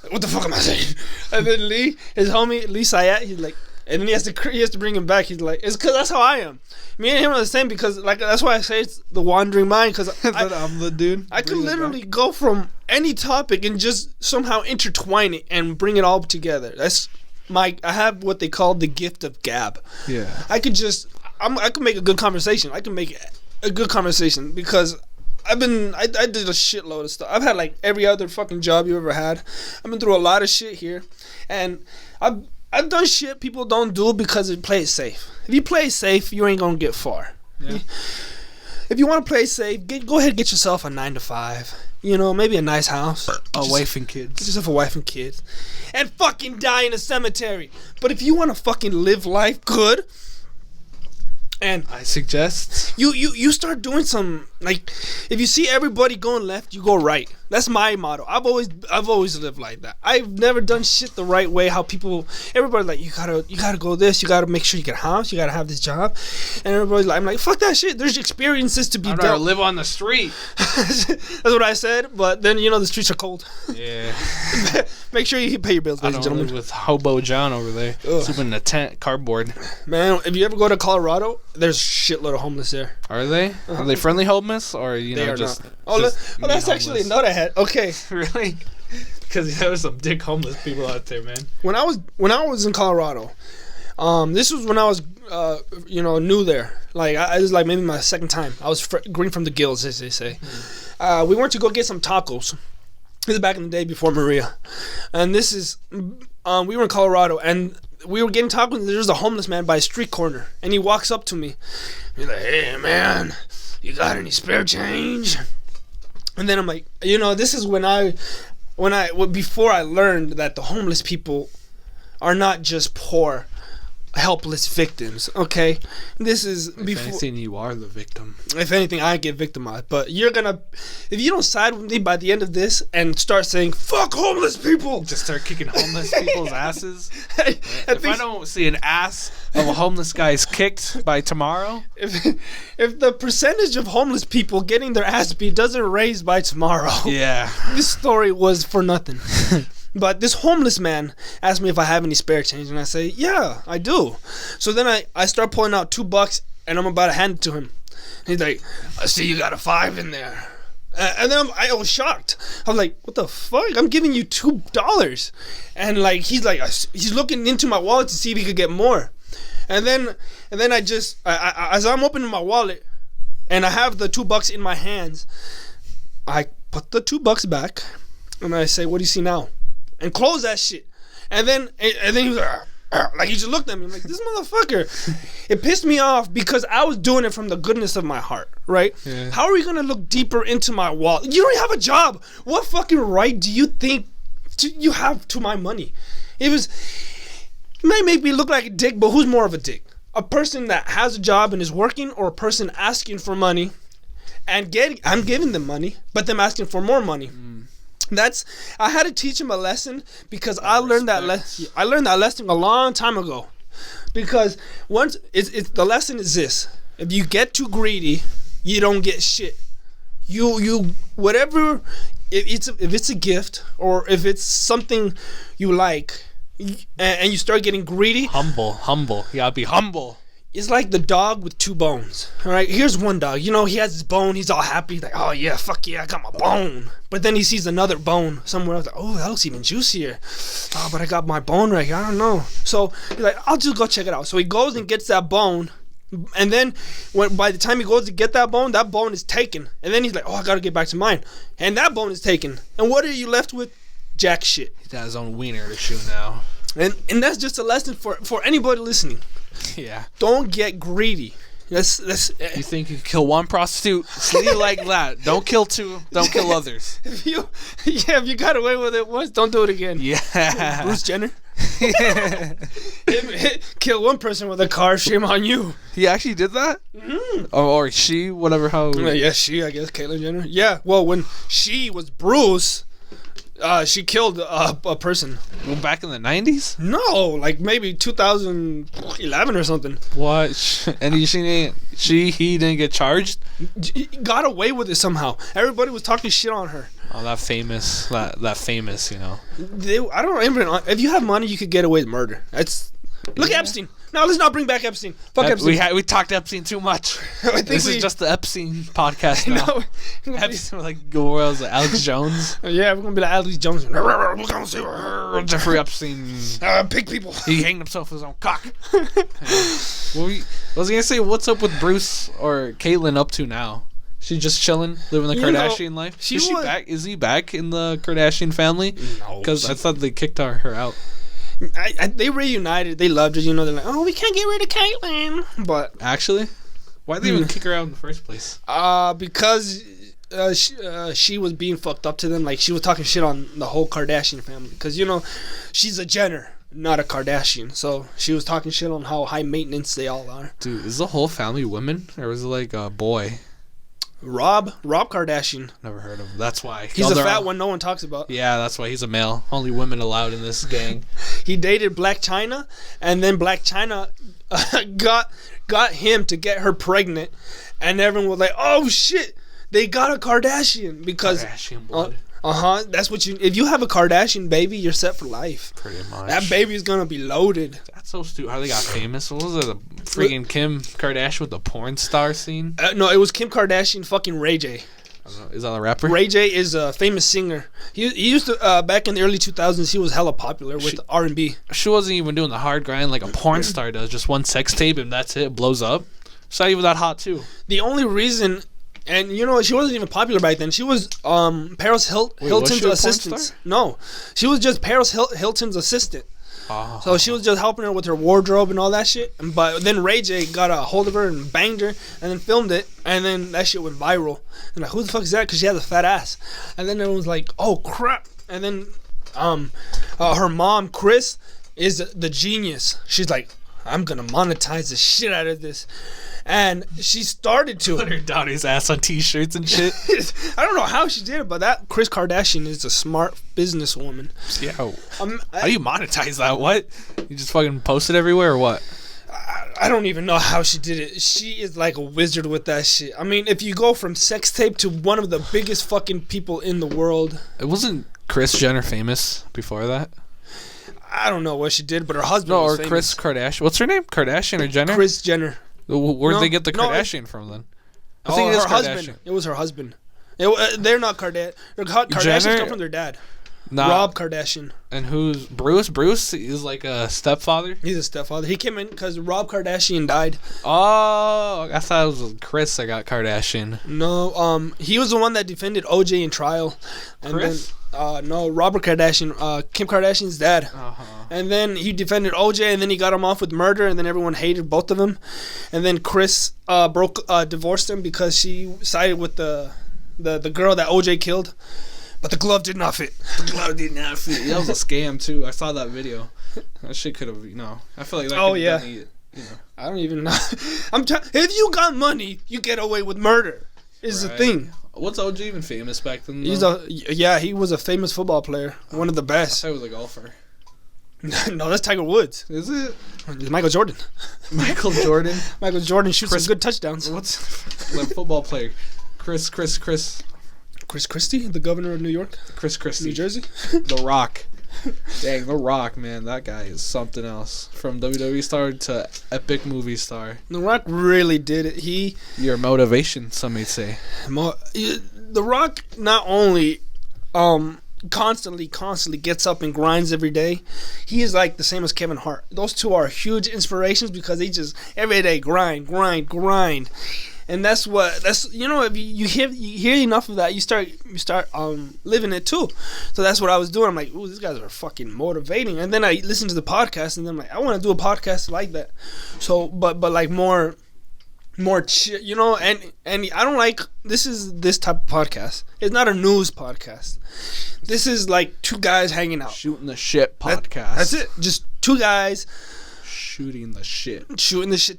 what the fuck am I saying? And then Lee, his homie, Lee Sayat, he's like, and then he has to bring him back. He's like, it's because that's how I am. Me and him are the same, because that's why I say it's the wandering mind, because I'm the dude. I could literally go from any topic and just somehow intertwine it and bring it all together. I have what they call the gift of gab. Yeah. I could make a good conversation. I can make a good conversation because I did a shitload of stuff. I've had like every other fucking job you ever had. I've been through a lot of shit here, and I've done shit people don't do because it plays safe. If you play safe, you ain't gonna get far. Yeah. If you want to play safe, go ahead and get yourself a 9 to 5. You know, maybe a nice house. Wife and kids. Just have a wife and kids. And fucking die in a cemetery. But if you want to fucking live life good, and I suggest you start doing some, like, if you see everybody going left, you go right. That's my motto. I've always lived like that. I've never done shit the right way. How everybody like, you gotta go this. You gotta make sure you get a house. You gotta have this job. And everybody's like, I'm like, fuck that shit. There's experiences to be I'd done. rather live on the street. That's what I said. But then the streets are cold. Yeah. Make sure you pay your bills, ladies and gentlemen. Live with Hobo John over there, sleeping in a tent, cardboard. Man, if you ever go to Colorado, there's a shitload of homeless there. Are they? Are they friendly homeless, or they are just? Not. That's actually not a head. Okay. Really? Because there was some dick homeless people out there, man. When I was in Colorado, this was when I was new there. Like I was like maybe my second time. I was green from the gills, as they say. We went to go get some tacos. This is back in the day before Maria, and this is we were in Colorado, and we were getting tacos. And there's a homeless man by a street corner, and he walks up to me. He's like, "Hey man, you got any spare change?" And then I'm like, this is before I learned that the homeless people are not just poor, helpless victims. Okay, this is before. If anything, you are the victim. If anything, I get victimized. But if you don't side with me by the end of this and start saying "fuck homeless people," just start kicking homeless people's asses. If I don't see an ass of a homeless guy's kicked by tomorrow, if the percentage of homeless people getting their ass beat doesn't raise by tomorrow, yeah, this story was for nothing. But this homeless man asked me if I have any spare change, and I say, yeah, I do. So then I start pulling out $2, and I'm about to hand it to him. He's like, I see you got a 5 in there. And then I was shocked. I was like, what the fuck? I'm giving you $2. And like he's looking into my wallet to see if he could get more. And then I as I'm opening my wallet, and I have the $2 in my hands, I put the $2 back, and I say, what do you see now? And close that shit. And then he was like he just looked at me. I'm like, this motherfucker. It pissed me off because I was doing it from the goodness of my heart, right? Yeah. How are you gonna look deeper into my wallet? You don't have a job. What fucking right do you think you have to my money? It may make me look like a dick, but who's more of a dick? A person that has a job and is working, or a person asking for money and I'm giving them money, but them asking for more money? I had to teach him a lesson because I learned that lesson a long time ago. Because once the lesson is this: if you get too greedy, you don't get shit. You whatever, if it's a gift or if it's something you like, and you start getting greedy, humble, you gotta be humble. It's like the dog with 2 bones. All right, here's one dog. He has his bone. He's all happy. He's like, oh yeah, fuck yeah, I got my bone. But then he sees another bone somewhere else. Like, oh, that looks even juicier. Oh, but I got my bone right here. I don't know. So he's like, I'll just go check it out. So he goes and gets that bone. And then by the time he goes to get that bone is taken. And then he's like, oh, I gotta get back to mine. And that bone is taken. And what are you left with? Jack shit. He's got his own wiener to shoot now. And that's just a lesson for anybody listening. Yeah. Don't get greedy. You think you can kill one prostitute? Sleep like that. Don't kill 2. Don't kill others. If you got away with it once, don't do it again. Yeah. Bruce Jenner. Kill one person with a car. Shame on you. He actually did that? Mm-hmm. Or she, whatever. How? Yeah, she. I guess Caitlyn Jenner. Yeah. Well, when she was Bruce. She killed a person. Well, back in the 90s? No, like maybe 2011 or something. What? And he didn't get charged? He got away with it somehow. Everybody was talking shit on her. Oh, that famous, I don't even. If you have money, you could get away with murder. Look at Epstein. No, let's not bring back Epstein. Fuck Epstein. We talked Epstein too much. This is just the Epstein podcast now. No, Epstein, like Alex Jones. Yeah, we're gonna be like Alex Jones. We're gonna see Jeffrey Epstein. Pig people. He hanged himself with his own cock. I was gonna say, what's up with Bruce or Caitlyn up to now? She just chilling, living the Kardashian life. Is she back? Is he back in the Kardashian family? No, because I thought they kicked her out. They reunited. They loved her. They're like, oh, we can't get rid of Caitlyn. But actually, why'd they even kick her out in the first place? Because she was being fucked up to them. Like, she was talking shit on the whole Kardashian family. Because, you know, she's a Jenner, not a Kardashian. So she was talking shit on how high maintenance they all are. Dude, is the whole family women? Or was it like a boy? Rob Kardashian. Never heard of him. That's why. He's a fat one no one talks about. Yeah, that's why he's a male. Only women allowed in this gang. He dated Black China, and then Black China got him to get her pregnant. And everyone was like, oh, shit. They got a Kardashian because Kardashian blood. That's what you. If you have a Kardashian baby, you're set for life. Pretty much. That baby's gonna be loaded. That's so stupid. How they got famous? What was it? The freaking Kim Kardashian with the porn star scene? No, it was Kim Kardashian. Fucking Ray J. I don't know. Is that a rapper? Ray J is a famous singer. He used to back in the early 2000s. He was hella popular with R&B. She wasn't even doing the hard grind like a porn star does. Just one sex tape and that's it. Blows up. She's not even that hot too. The only reason. And you know, she wasn't even popular back then. She was Paris Hilton's assistant. No, she was just Paris Hilton's assistant. Oh. So she was just helping her with her wardrobe and all that shit. But then Ray J got a hold of her and banged her and then filmed it. And then that shit went viral. And like, who the fuck is that? Because she has a fat ass. And then everyone was like, oh, crap. And then her mom, Chris, is the genius. She's like, I'm going to monetize the shit out of this. And she started to put her Donnie's ass on t-shirts and shit. I don't know how she did it, but that Kris Kardashian is a smart businesswoman. Yeah. How do you monetize that? What? You just fucking post it everywhere or what? I don't even know how she did it. She is like a wizard with that shit. I mean, if you go from sex tape to one of the biggest fucking people in the world. It wasn't Kris Jenner famous before that? I don't know what she did, but her husband was famous. Kris Kardashian. What's her name? Kardashian or Jenner? Kris Jenner. Where'd they get the Kardashian from then? I think it is her husband. It was her husband. They're not Kardashian. Kardashians come from their dad. Rob Kardashian. And who's Bruce? Bruce is like a stepfather? He's a stepfather. He came in because Rob Kardashian died. Oh, I thought it was Kris that got Kardashian. No, he was the one that defended OJ in trial. And Kris? No, Robert Kardashian, Kim Kardashian's dad. Uh-huh. And then he defended OJ, and then he got him off with murder, and then everyone hated both of them. And then Kris divorced him because she sided with the girl that OJ killed. But the glove did not fit. The glove did not fit. That was a scam, too. I saw that video. That shit could have, I feel like that could have done it, I don't even know. If you got money, you get away with murder, is the thing. What's OJ even famous back then? He was a famous football player. One of the best. I thought he was a golfer. No, that's Tiger Woods. Is it? It's Michael Jordan. Michael Jordan? Michael Jordan shoots some good touchdowns. What's like football player? Chris Christie, the governor of New York? Chris Christie. New Jersey? The Rock. Dang, The Rock, man. That guy is something else. From WWE star to epic movie star. The Rock really did it. Your motivation, some may say. The Rock not only constantly gets up and grinds every day. He is like the same as Kevin Hart. Those two are huge inspirations because they just every day grind. And that's if you hear enough of that, you start living it too. So that's what I was doing. I'm like, ooh, these guys are fucking motivating. And then I listened to the podcast, and then I'm like, I want to do a podcast like that. So, but like more chill, and I don't like this type of podcast. It's not a news podcast. This is like two guys hanging out, shooting the shit podcast. That's it. Just two guys shooting the shit,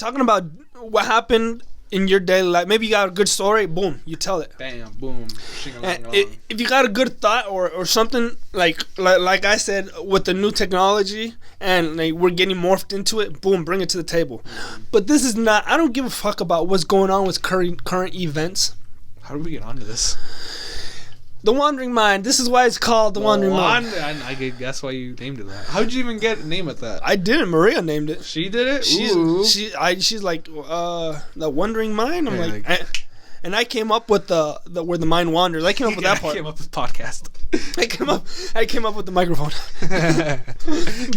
talking about what happened in your daily life. Maybe you got a good story, boom, you tell it. Bam, boom. If you got a good thought or something like I said, with the new technology and like we're getting morphed into it, boom, bring it to the table. Mm-hmm. But this is not. I don't give a fuck about what's going on with current events. How do we get onto this? The Wandering Mind. This is why it's called The Wandering Mind. I guess why you named it that. How did you even name it that? I didn't. Maria named it. She did it? She's like, The Wandering Mind? I'm and I came up with the where the mind wanders. I came up with that part. I came up with podcast. I came up with the microphone.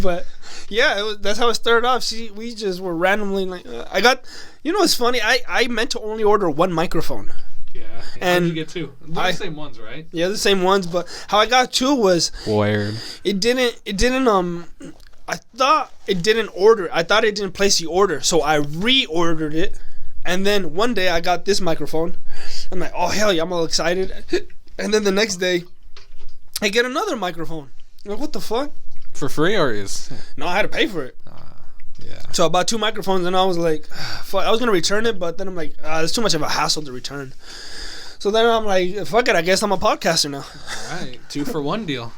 But yeah, that's how it started off. We just were randomly like, I got, it's funny. I meant to only order one microphone. Yeah. And how did you get two? They're the same ones, right? Yeah, the same ones. But how I got two was weird. It didn't. I thought it didn't order. I thought it didn't place the order, so I reordered it. And then one day I got this microphone, I'm like, oh hell yeah, I'm all excited. And then the next day, I get another microphone. I'm like, what the fuck? For free or is? No, I had to pay for it. Yeah. So I bought 2 microphones, and I was like, fuck. I was gonna return it, but then I'm like, it's too much of a hassle to return. So then I'm like, fuck it. I guess I'm a podcaster now. All right, 2 for 1 deal.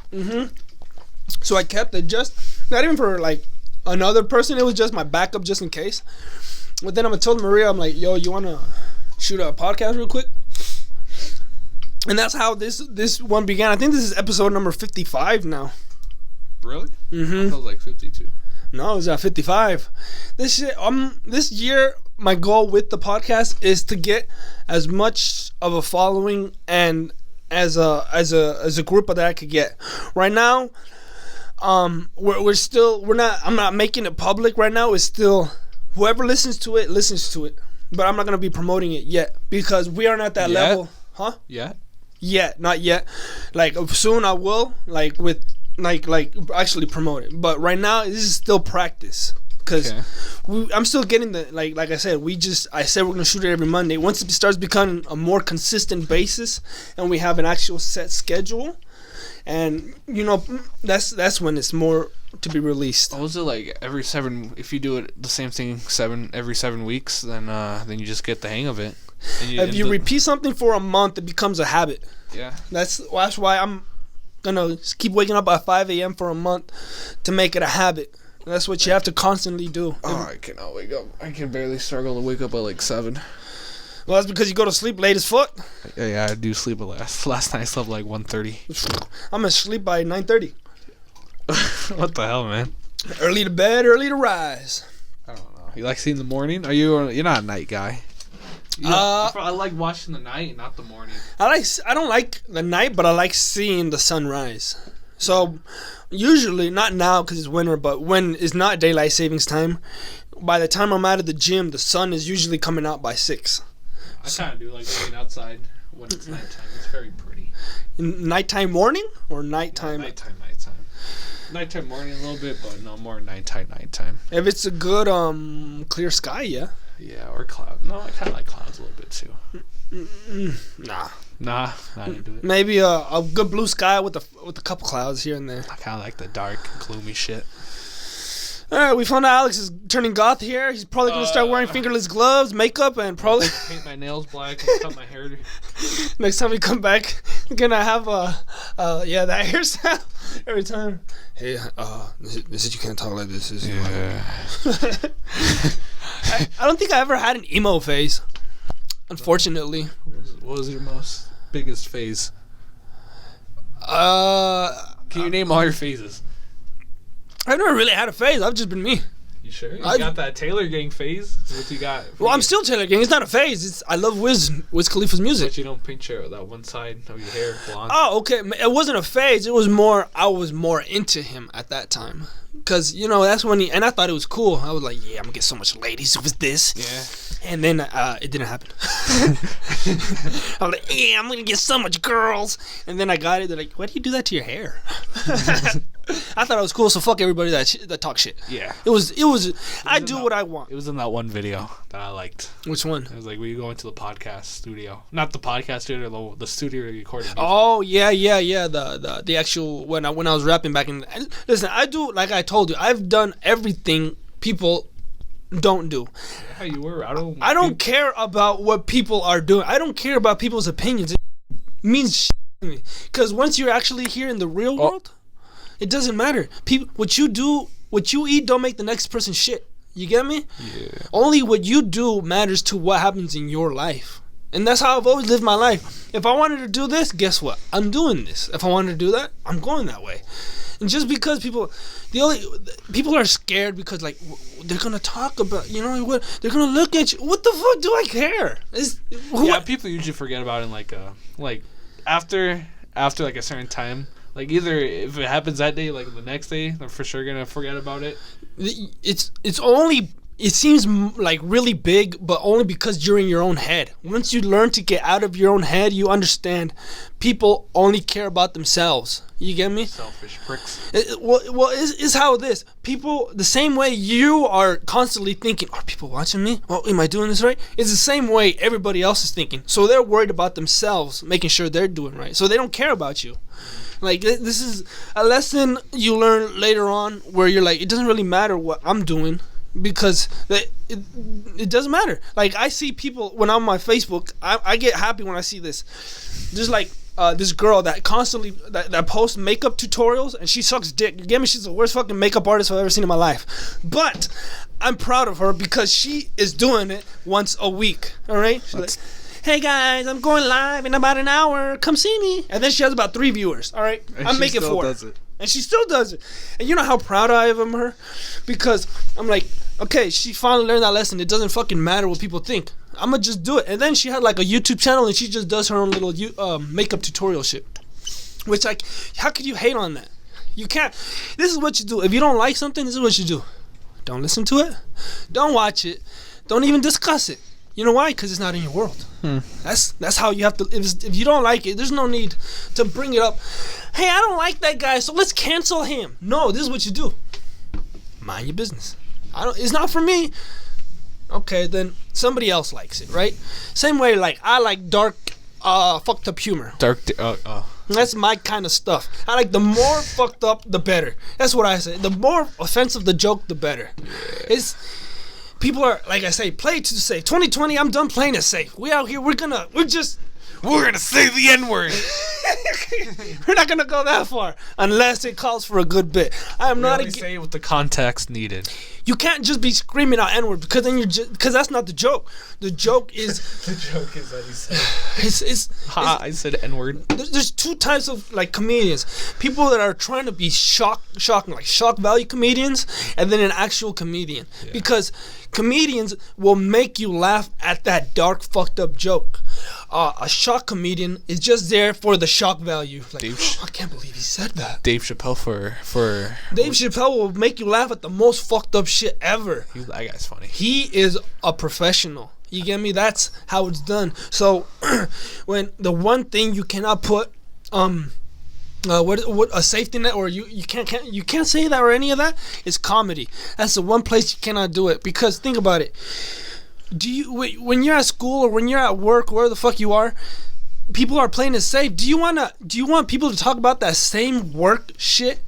So I kept it, just not even for like another person. It was just my backup, just in case. But then I'm gonna tell Maria, I'm like, yo, you wanna shoot a podcast real quick? And that's how this one began. I think this is episode number 55 now. Really? I thought it was like 52. No, it was at 55. This year, my goal with the podcast is to get as much of a following and as a group that I could get. Right now, I'm not making it public right now. It's still whoever listens to it. But I'm not gonna be promoting it yet because we aren't at that level. Huh? Yet, not yet. Like soon I will, like with like actually promote it. But right now this is still practice because I'm still getting the like I said. I said we're gonna shoot it every Monday. Once it starts becoming a more consistent basis and we have an actual set schedule, and you know that's when it's more to be released. Oh, was it like every 7? If you do it the same thing every 7 weeks, then you just get the hang of it. If you repeat something for a month, it becomes a habit. Yeah. That's why I'm gonna keep waking up at 5 a.m. for a month to make it a habit. That's what you have to constantly do. Oh, I cannot wake up. I can barely struggle to wake up at like 7. Well, that's because you go to sleep late as fuck. Yeah, I do sleep a lot. Last night I slept like 1:30. I'm gonna sleep by 9:30. What the hell, man? Early to bed, early to rise. I don't know. You like seeing the morning? You're not a night guy. I like watching the night, not the morning. I don't like the night, but I like seeing the sunrise. So usually, not now because it's winter, but when it's not daylight savings time, by the time I'm out of the gym, the sun is usually coming out by 6. I kind of do like looking outside when it's nighttime. It's very pretty. Nighttime morning or nighttime? Nighttime. Nighttime morning a little bit, but no more nighttime. If it's a good clear sky, yeah. Yeah, or cloud. No, I kind of like clouds a little bit too. Nah, I didn't do it. Maybe a good blue sky with a couple clouds here and there. I kind of like the dark, gloomy shit. All right, we found out Alex is turning goth here. He's probably gonna start wearing fingerless gloves, makeup, and probably paint my nails black and cut my hair. Next time we come back, we're gonna have that hairstyle every time. Hey, this is you can't talk like this. I don't think I ever had an emo phase, unfortunately. What was your biggest phase? Can you name all your phases? I've never really had a phase. I've just been me. You sure? You got that Taylor Gang phase? What you got? Well, I'm still Taylor Gang. It's not a phase. I love Wiz Khalifa's music. But you don't paint that one side of your hair blonde. Oh, okay. It wasn't a phase. It was more. I was more into him at that time. Because, that's when and I thought it was cool. I was like, yeah, I'm going to get so much ladies with this. Yeah. And then it didn't happen. I was like, yeah, I'm going to get so much girls. And then I got it. They're like, why do you do that to your hair? I thought it was cool, so fuck everybody that talk shit. Yeah. It was I do what I want. It was in that one video that I liked. Which one? It was like, we go into the podcast studio. Not the podcast studio, the studio recording. Oh, yeah. The actual, when I was rapping back in, listen, I do, like I told you, I've done everything people don't do. Yeah, you were. I don't care about what people are doing. I don't care about people's opinions. It means shit to me. Because once you're actually here in the real world, it doesn't matter. People, what you eat don't make the next person shit. You get me? Yeah. Only what you do matters to what happens in your life. And that's how I've always lived my life. If I wanted to do this, guess what? I'm doing this. If I wanted to do that, I'm going that way. And just because people are scared because like they're gonna talk about, what they're gonna look at you. What the fuck do I care? People usually forget about it like after like a certain time. Like either if it happens that day, like the next day, they're for sure gonna forget about it. It's only it seems like really big, but only because you're in your own head. Once you learn to get out of your own head, you understand people only care about themselves. You get me? Selfish pricks. It's how it is. People, the same way you are constantly thinking, are people watching me? Oh, am I doing this right? It's the same way everybody else is thinking. So they're worried about themselves, making sure they're doing right. So they don't care about you. Like, this is a lesson you learn later on where you're like, it doesn't really matter what I'm doing. Because it doesn't matter. Like, I see people when I'm on my Facebook, I get happy when I see this. There's like this girl that constantly that posts makeup tutorials, and she sucks dick. You get me? She's the worst fucking makeup artist I've ever seen in my life. But I'm proud of her because she is doing it once a week. All right. She's like, hey guys, I'm going live in about an hour. Come see me. And then she has about 3 viewers. All right. I'm making 4. Does it. And she still does it. And you know how proud I am of her? Because I'm like, okay, she finally learned that lesson. It doesn't fucking matter what people think. I'm going to just do it. And then she had like a YouTube channel and she just does her own little makeup tutorial shit. Which, like, how could you hate on that? You can't. This is what you do. If you don't like something, this is what you do. Don't listen to it. Don't watch it. Don't even discuss it. You know why? Because it's not in your world. That's how you have to. If you don't like it, there's no need to bring it up. Hey, I don't like that guy, so let's cancel him. No, this is what you do. Mind your business. It's not for me. Okay, then somebody else likes it, right? Same way, like I like dark, fucked up humor. That's my kind of stuff. I like the more fucked up, the better. That's what I say. The more offensive the joke, the better. Yeah. People are, like I say, play it to safe. 2020, I'm done playing it safe. We out here, we're gonna say the N-word. We're not gonna go that far unless it calls for a good bit. I am not say it with the context needed. You can't just be screaming out N-word because then because that's not the joke. The joke is the joke is that he said. I said N-word. There's 2 types of like comedians. People that are trying to be shock value comedians, and then an actual comedian. Yeah. Because comedians will make you laugh at that dark, fucked up joke. A shock comedian is just there for the shock value. Like, I can't believe he said that. Dave Chappelle for Dave Chappelle will make you laugh at the most fucked up shit ever. That guy's funny. He is a professional. You get me? That's how it's done. So when the one thing you cannot put what a safety net, or you can't say that or any of that, is comedy. That's the one place you cannot do it. Because think about it. When you're at school or when you're at work, where the fuck you are, people are playing it safe. Do you want people to talk about that same work shit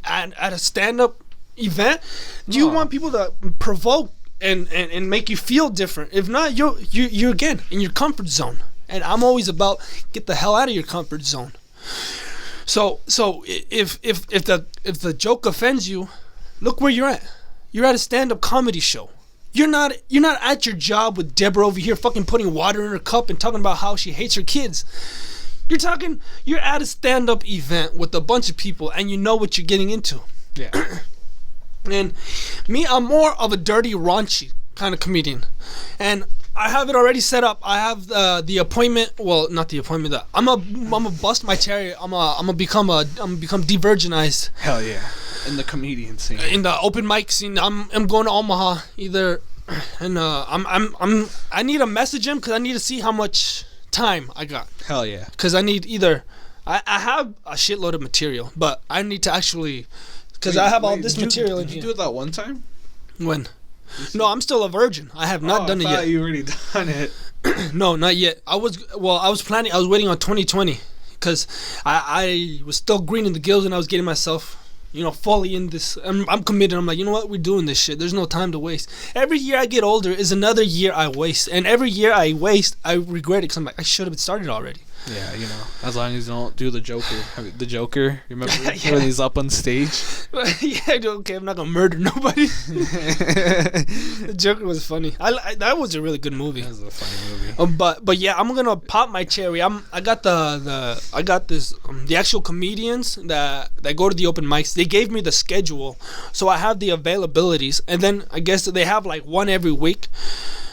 at a stand-up event? Do you want people to provoke and make you feel different? If not, you're again in your comfort zone. And I'm always about get the hell out of your comfort zone. So if the joke offends you, look where you're at. You're at a stand-up comedy show. You're not at your job with Deborah over here fucking putting water in her cup and talking about how she hates her kids. You're at a stand-up event with a bunch of people and you know what you're getting into. Yeah. And me, I'm more of a dirty, raunchy kind of comedian. And I have it already set up. I have the appointment. Well, not the appointment. I'm gonna bust my cherry. I'm gonna become de-virginized. Hell yeah! In the comedian scene. In the open mic scene. I'm going to Omaha either, and I need to message him because I need to see how much time I got. Hell yeah! Because I need either. I have a shitload of material, but I need to actually because I have all this material in here. Did you do it that one time? When? No, I'm still a virgin. I have not done it yet. I thought you already done it. No, not yet. I was planning. I was waiting on 2020 because I was still green in the gills and I was getting myself, fully in this. I'm committed. I'm like, you know what? We're doing this shit. There's no time to waste. Every year I get older is another year I waste, and every year I waste, I regret it because I'm like, I should have started already. Yeah, as long as you don't do the Joker. The Joker, remember when he's up on stage? Yeah, okay, I'm not gonna murder nobody. The Joker was funny. That was a really good movie. That was a funny movie. But yeah, I'm gonna pop my cherry. I got the actual comedians that go to the open mics. They gave me the schedule, so I have the availabilities, and then I guess they have like one every week.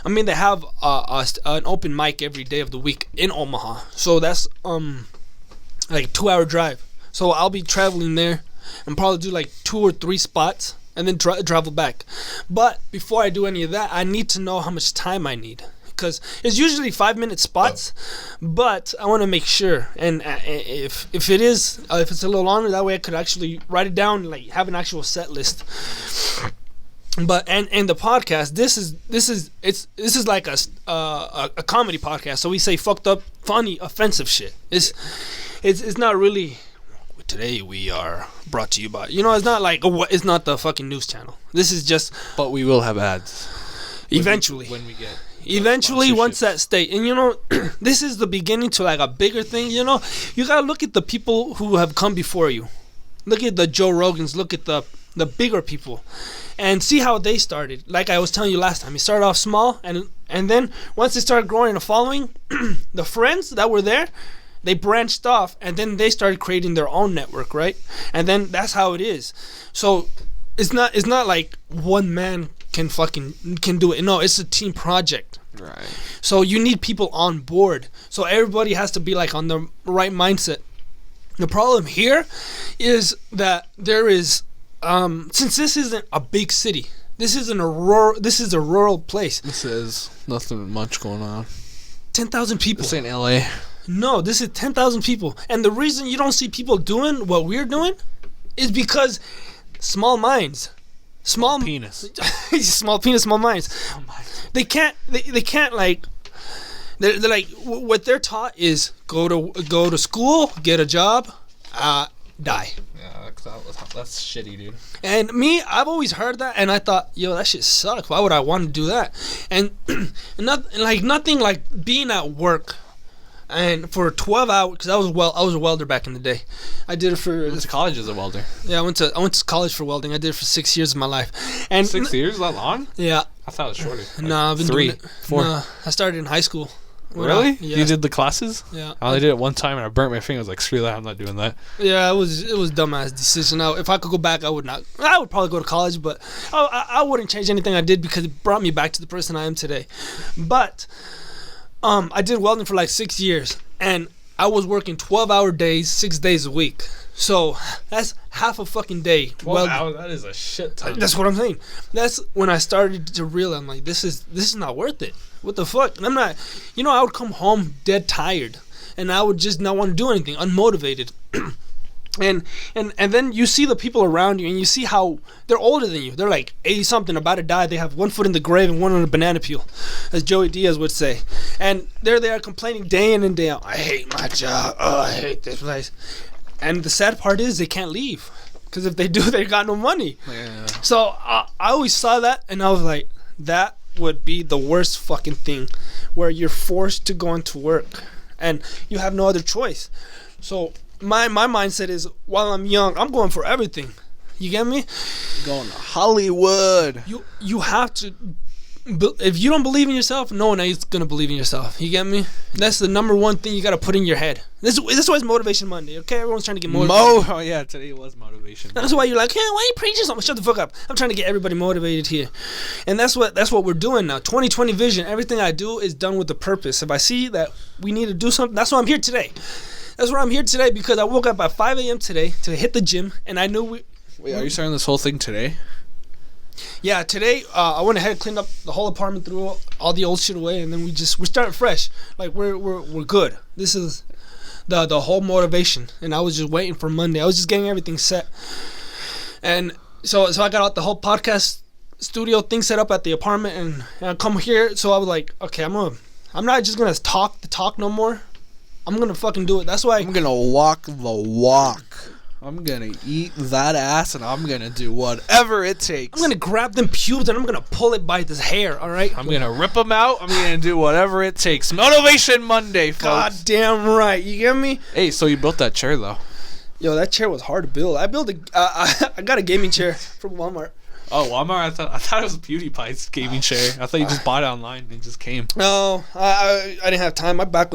I mean, they have an open mic every day of the week in Omaha. So that's like a 2-hour drive. So I'll be traveling there and probably do like 2 or 3 spots. and then travel back. But before I do any of that, I need to know how much time I need. Because it's usually 5-minute spots, but I want to make sure. And if it's a little longer, that way I could actually write it down, like have an actual set list. But and the podcast, this is like a comedy podcast. So we say fucked up, funny, offensive shit. It's not really. Today we are brought to you by. It's not like it's not the fucking news channel. This is just. But we will have ads. Eventually. When we get. Eventually, once that state, and this is the beginning to like a bigger thing. You gotta look at the people who have come before you. Look at the Joe Rogans. Look at the bigger people, and see how they started. Like I was telling you last time, it started off small, and then once they started growing a following, the friends that were there, they branched off, and then they started creating their own network, right? And then that's how it is. So it's not like one man can do it. No, it's a team project. Right. So you need people on board. So everybody has to be like on the right mindset. The problem here is that there is since this isn't a big city, this is a rural place. This is nothing much going on. 10,000 people. This ain't LA. No, this is 10,000 people. And the reason you don't see people doing what we're doing is because small minds. Small penis. Small penis, small minds. They can't like. They're like what they're taught is go to school, get a job, die. Yeah, that's shitty, dude. And me, I've always heard that, and I thought, yo, that shit sucks. Why would I want to do that? And nothing like being at work. And for 12 hours, because I was a welder back in the day. I did it for. I went to college as a welder. Yeah, I went to college for welding. I did it for 6 years of my life. And 6 years? Is that long? Yeah. I thought it was shorter. Like I've been 3, doing it. 4. No, I started in high school. Really? Yeah. You did the classes? Yeah. I only did it one time and I burnt my finger. I was like, screw that, I'm not doing that. Yeah, it was dumbass decision. Now, if I could go back, I would not. I would probably go to college, but I wouldn't change anything I did because it brought me back to the person I am today. But I did welding for like 6 years, and I was working 12-hour days, 6 days a week. So that's half a fucking day. 12 hours? That is a shit ton. That's what I'm saying. That's when I started to realize, I'm like, this is not worth it. What the fuck? And I'm not, I would come home dead tired, and I would just not want to do anything, unmotivated. And then you see the people around you, and you see how they're older than you. They're like 80-something, about to die. They have one foot in the grave and one on a banana peel, as Joey Diaz would say. And they're there complaining day in and day out. I hate my job. Oh, I hate this place. And the sad part is they can't leave, because if they do, they got no money. Yeah. So I always saw that, and I was like, that would be the worst fucking thing, where you're forced to go into work, and you have no other choice. So my mindset is, while I'm young, I'm going for everything. You get me? Going to Hollywood. You have to. If you don't believe in yourself, no one else is gonna believe in yourself. You get me? That's the number one thing you gotta put in your head. This is why it's Motivation Monday. Okay, everyone's trying to get motivated. Oh yeah, today was motivation. That's why you're like, hey, why are you preaching something? Shut the fuck up. I'm trying to get everybody motivated here, and that's what we're doing now. 2020 vision. Everything I do is done with a purpose. If I see that we need to do something, that's why I'm here today. That's why I'm here today, because I woke up at 5 a.m. today to hit the gym, and I knew Wait, are you starting this whole thing today? Yeah, today I went ahead and cleaned up the whole apartment, threw all the old shit away, and then we're starting fresh. Like we're good. This is the whole motivation, and I was just waiting for Monday. I was just getting everything set, and so I got out the whole podcast studio thing set up at the apartment, and I come here. So I was like, okay, I'm not just gonna talk the talk no more. I'm gonna fucking do it. That's why I'm gonna walk the walk. I'm gonna eat that ass, and I'm gonna do whatever it takes. I'm gonna grab them pubes and I'm gonna pull it by this hair. All right. I'm gonna rip them out. I'm gonna do whatever it takes. Motivation Monday, folks. God damn right. You get me? Hey, so you built that chair though? Yo, that chair was hard to build. I got a gaming chair from Walmart. Oh, Walmart! I thought it was PewDiePie's gaming chair. I thought you just bought it online and it just came. No, I didn't have time. My back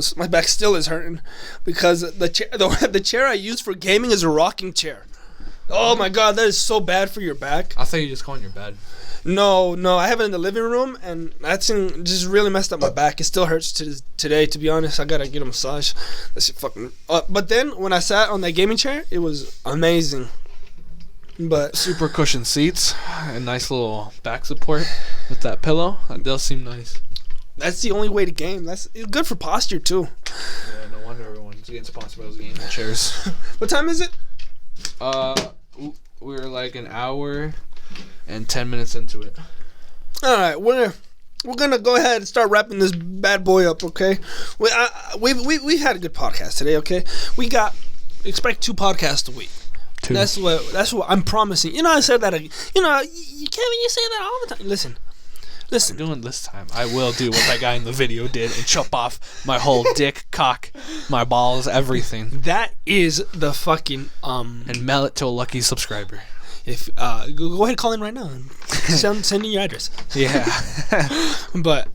still is hurting because the chair I use for gaming is a rocking chair. Oh my god, that is so bad for your back. I thought you just go on your bed. No, I have it in the living room, and that thing just really messed up my back. It still hurts today, to be honest. I gotta get a massage. That shit fucking. But then when I sat on that gaming chair, it was amazing. But super cushion seats, a nice little back support with that pillow. That does seem nice. That's the only way to game. It's good for posture too. Yeah, no wonder everyone's getting sponsored by those gaming chairs. What time is it? We're like an hour and 10 minutes into it. All right, we're gonna go ahead and start wrapping this bad boy up, okay? We had a good podcast today, okay? Expect 2 podcasts a week. 2. That's what I'm promising. I said that. You can't even say that all the time. Listen. I'm doing this time. I will do what that guy in the video did and chop off my whole dick, cock, my balls, everything. That is the fucking and mail it to a lucky subscriber. If go ahead, call in right now and send in your address. Yeah. But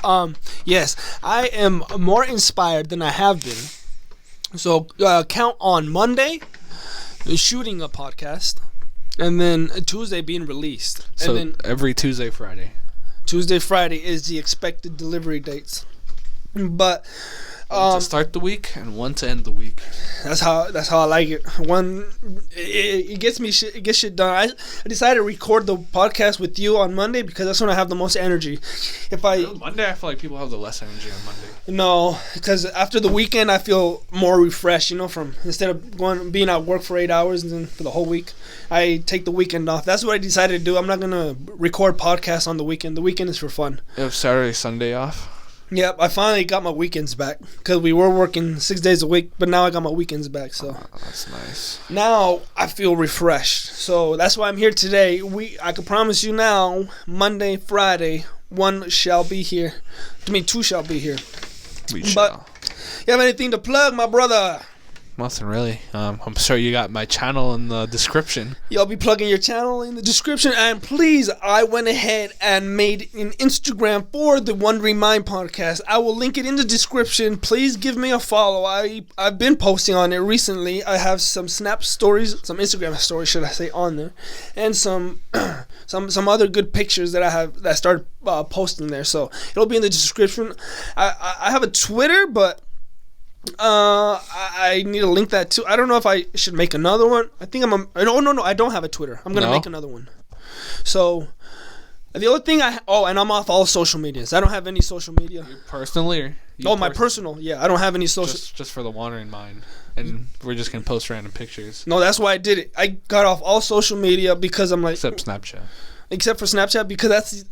yes, I am more inspired than I have been. So count on Monday shooting a podcast, and then Tuesday being released. So and then every Tuesday, Friday. Tuesday, Friday is the expected delivery dates. But one to start the week and one to end the week. That's how I like it. It gets me shit. It gets shit done. I decided to record the podcast with you on Monday because that's when I have the most energy. Monday, I feel like people have the less energy on Monday. No, because after the weekend, I feel more refreshed. From instead of being at work for 8 hours and then for the whole week, I take the weekend off. That's what I decided to do. I'm not gonna record podcasts on the weekend. The weekend is for fun. You have Saturday, Sunday off. Yep, I finally got my weekends back because we were working 6 days a week, but now I got my weekends back. So that's nice. Now I feel refreshed. So that's why I'm here today. I can promise you now, Monday, Friday, 1 shall be here. 2 shall be here. We shall. But you have anything to plug, my brother? Nothing really. I'm sure you got my channel in the description. Y'all be plugging your channel in the description. And please, I went ahead and made an Instagram for the Wondering Mind podcast. I will link it in the description. Please give me a follow. I've been posting on it recently. I have some Snap stories, some Instagram stories, should I say, on there, and some other good pictures that I started posting there. So it'll be in the description. I have a Twitter, but I need to link that too. I don't know if I should make another one. I think no, I don't have a Twitter. I'm gonna make another one. So the other thing and I'm off all social medias. I don't have any social media. You personally or my personal? Yeah, I don't have any social. Just for the Wandering Mind, and we're just gonna post random pictures. No, that's why I did it. I got off all social media because I'm like, except Snapchat. Except for Snapchat, because that's.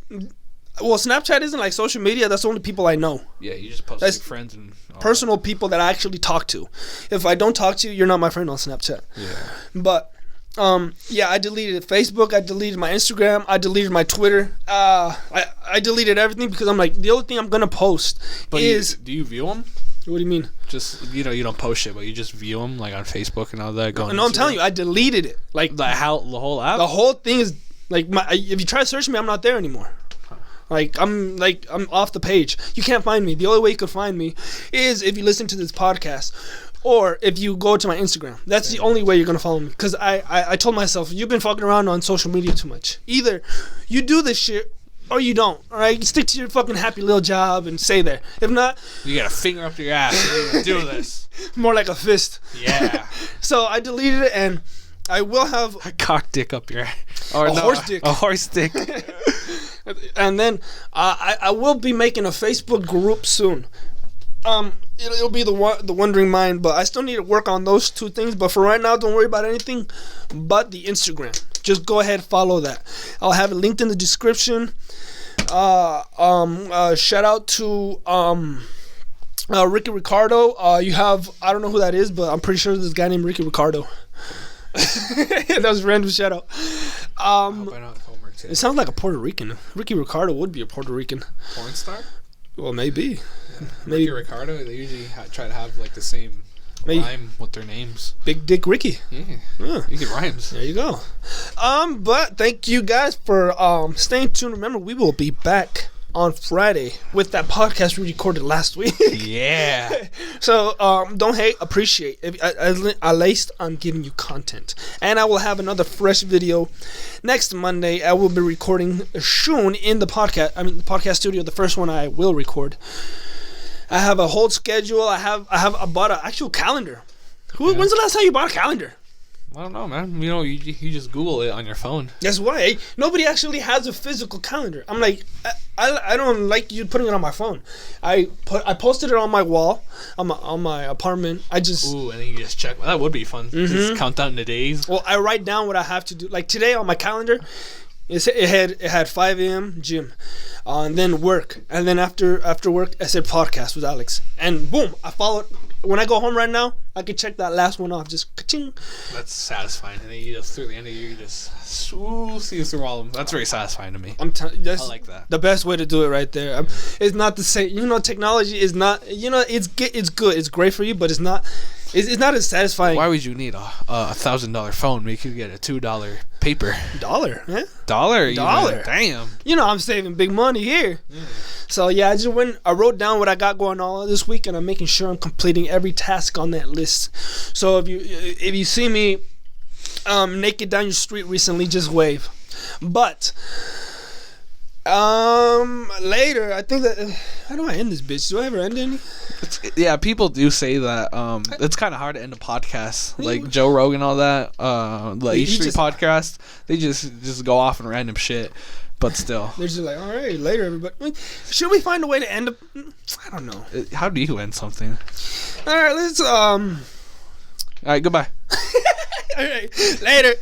Well, Snapchat isn't like social media. That's the only people I know. Yeah, you just post with friends and personal people that I actually talk to. If I don't talk to you, you're not my friend on Snapchat. Yeah. But I deleted Facebook. I deleted my Instagram. I deleted my Twitter. I deleted everything because I'm like, the only thing I'm gonna post is. Do you view them? What do you mean? Just you don't post shit, but you just view them like on Facebook and all that. No, I'm telling you, I deleted it. Like the whole app. The whole thing is like if you try to search me, I'm not there anymore. I'm off the page. You can't find me. The only way you can find me is if you listen to this podcast or if you go to my Instagram. That's the only way you're going to follow me. Because I told myself, you've been fucking around on social media too much. Either you do this shit or you don't. All right? Stick to your fucking happy little job and stay there. If not... You got a finger up your ass. You do this. More like a fist. Yeah. So I deleted it and I will have... A cock dick up your ass. Horse dick. A horse dick. And then I will be making a Facebook group soon. It'll be the Wondering Mind, but I still need to work on those 2 things. But for right now, don't worry about anything but the Instagram. Just go ahead, follow that. I'll have it linked in the description. Shout out to Ricky Ricardo. You have, I don't know who that is, but I'm pretty sure there's a guy named Ricky Ricardo. That was a random shout out. I hope I know the homework today. It sounds like a Puerto Rican. Ricky Ricardo would be a Puerto Rican. Porn star? Well, maybe. Yeah. Ricky Ricardo, they usually try to have like the same rhyme with their names. Big Dick Ricky. Yeah. You get rhymes. There you go. But thank you guys for staying tuned. Remember, we will be back on Friday with that podcast we recorded last week. Yeah. So don't hate, appreciate. At least I'm giving you content, and I will have another fresh video next Monday. I will be recording soon in the podcast. The podcast studio. The first one I will record. I have a whole schedule. I bought an actual calendar. When's the last time you bought a calendar? I don't know, man. You know, you just Google it on your phone. That's why nobody actually has a physical calendar. I'm like, I don't like you putting it on my phone. I posted it on my wall, on my apartment. I just and then you just check. That would be fun. Just count down the days. Well, I write down what I have to do. Like today on my calendar, it had 5 a.m. gym, and then work, and then after work I said podcast with Alex, and boom, I followed. When I go home right now, I can check that last one off. Just ka-ching. That's satisfying. And then you just through the end of the year, you just see through all of them. That's very satisfying to me. I like that. The best way to do it right there. It's not the same. You know, technology is not. You know, it's good. It's great for you, but it's not. It's not as satisfying. Why would you need a $1,000 phone when you could get a $2 paper? Dollar, yeah. Dollar. Damn. You know, I'm saving big money here. So yeah, I wrote down what I got going on this week, and I'm making sure I'm completing every task on that list. So if you see me naked down your street recently, just wave. But later, I think that how do I end this bitch? Do I ever end any? Yeah, people do say that it's kind of hard to end a podcast, like Joe Rogan, all that. The H3 podcast, they just go off on random shit. But still, they're just like, all right, later, everybody. Should we find a way to end up? I don't know. How do you end something? All right, let's All right, goodbye. All right, later.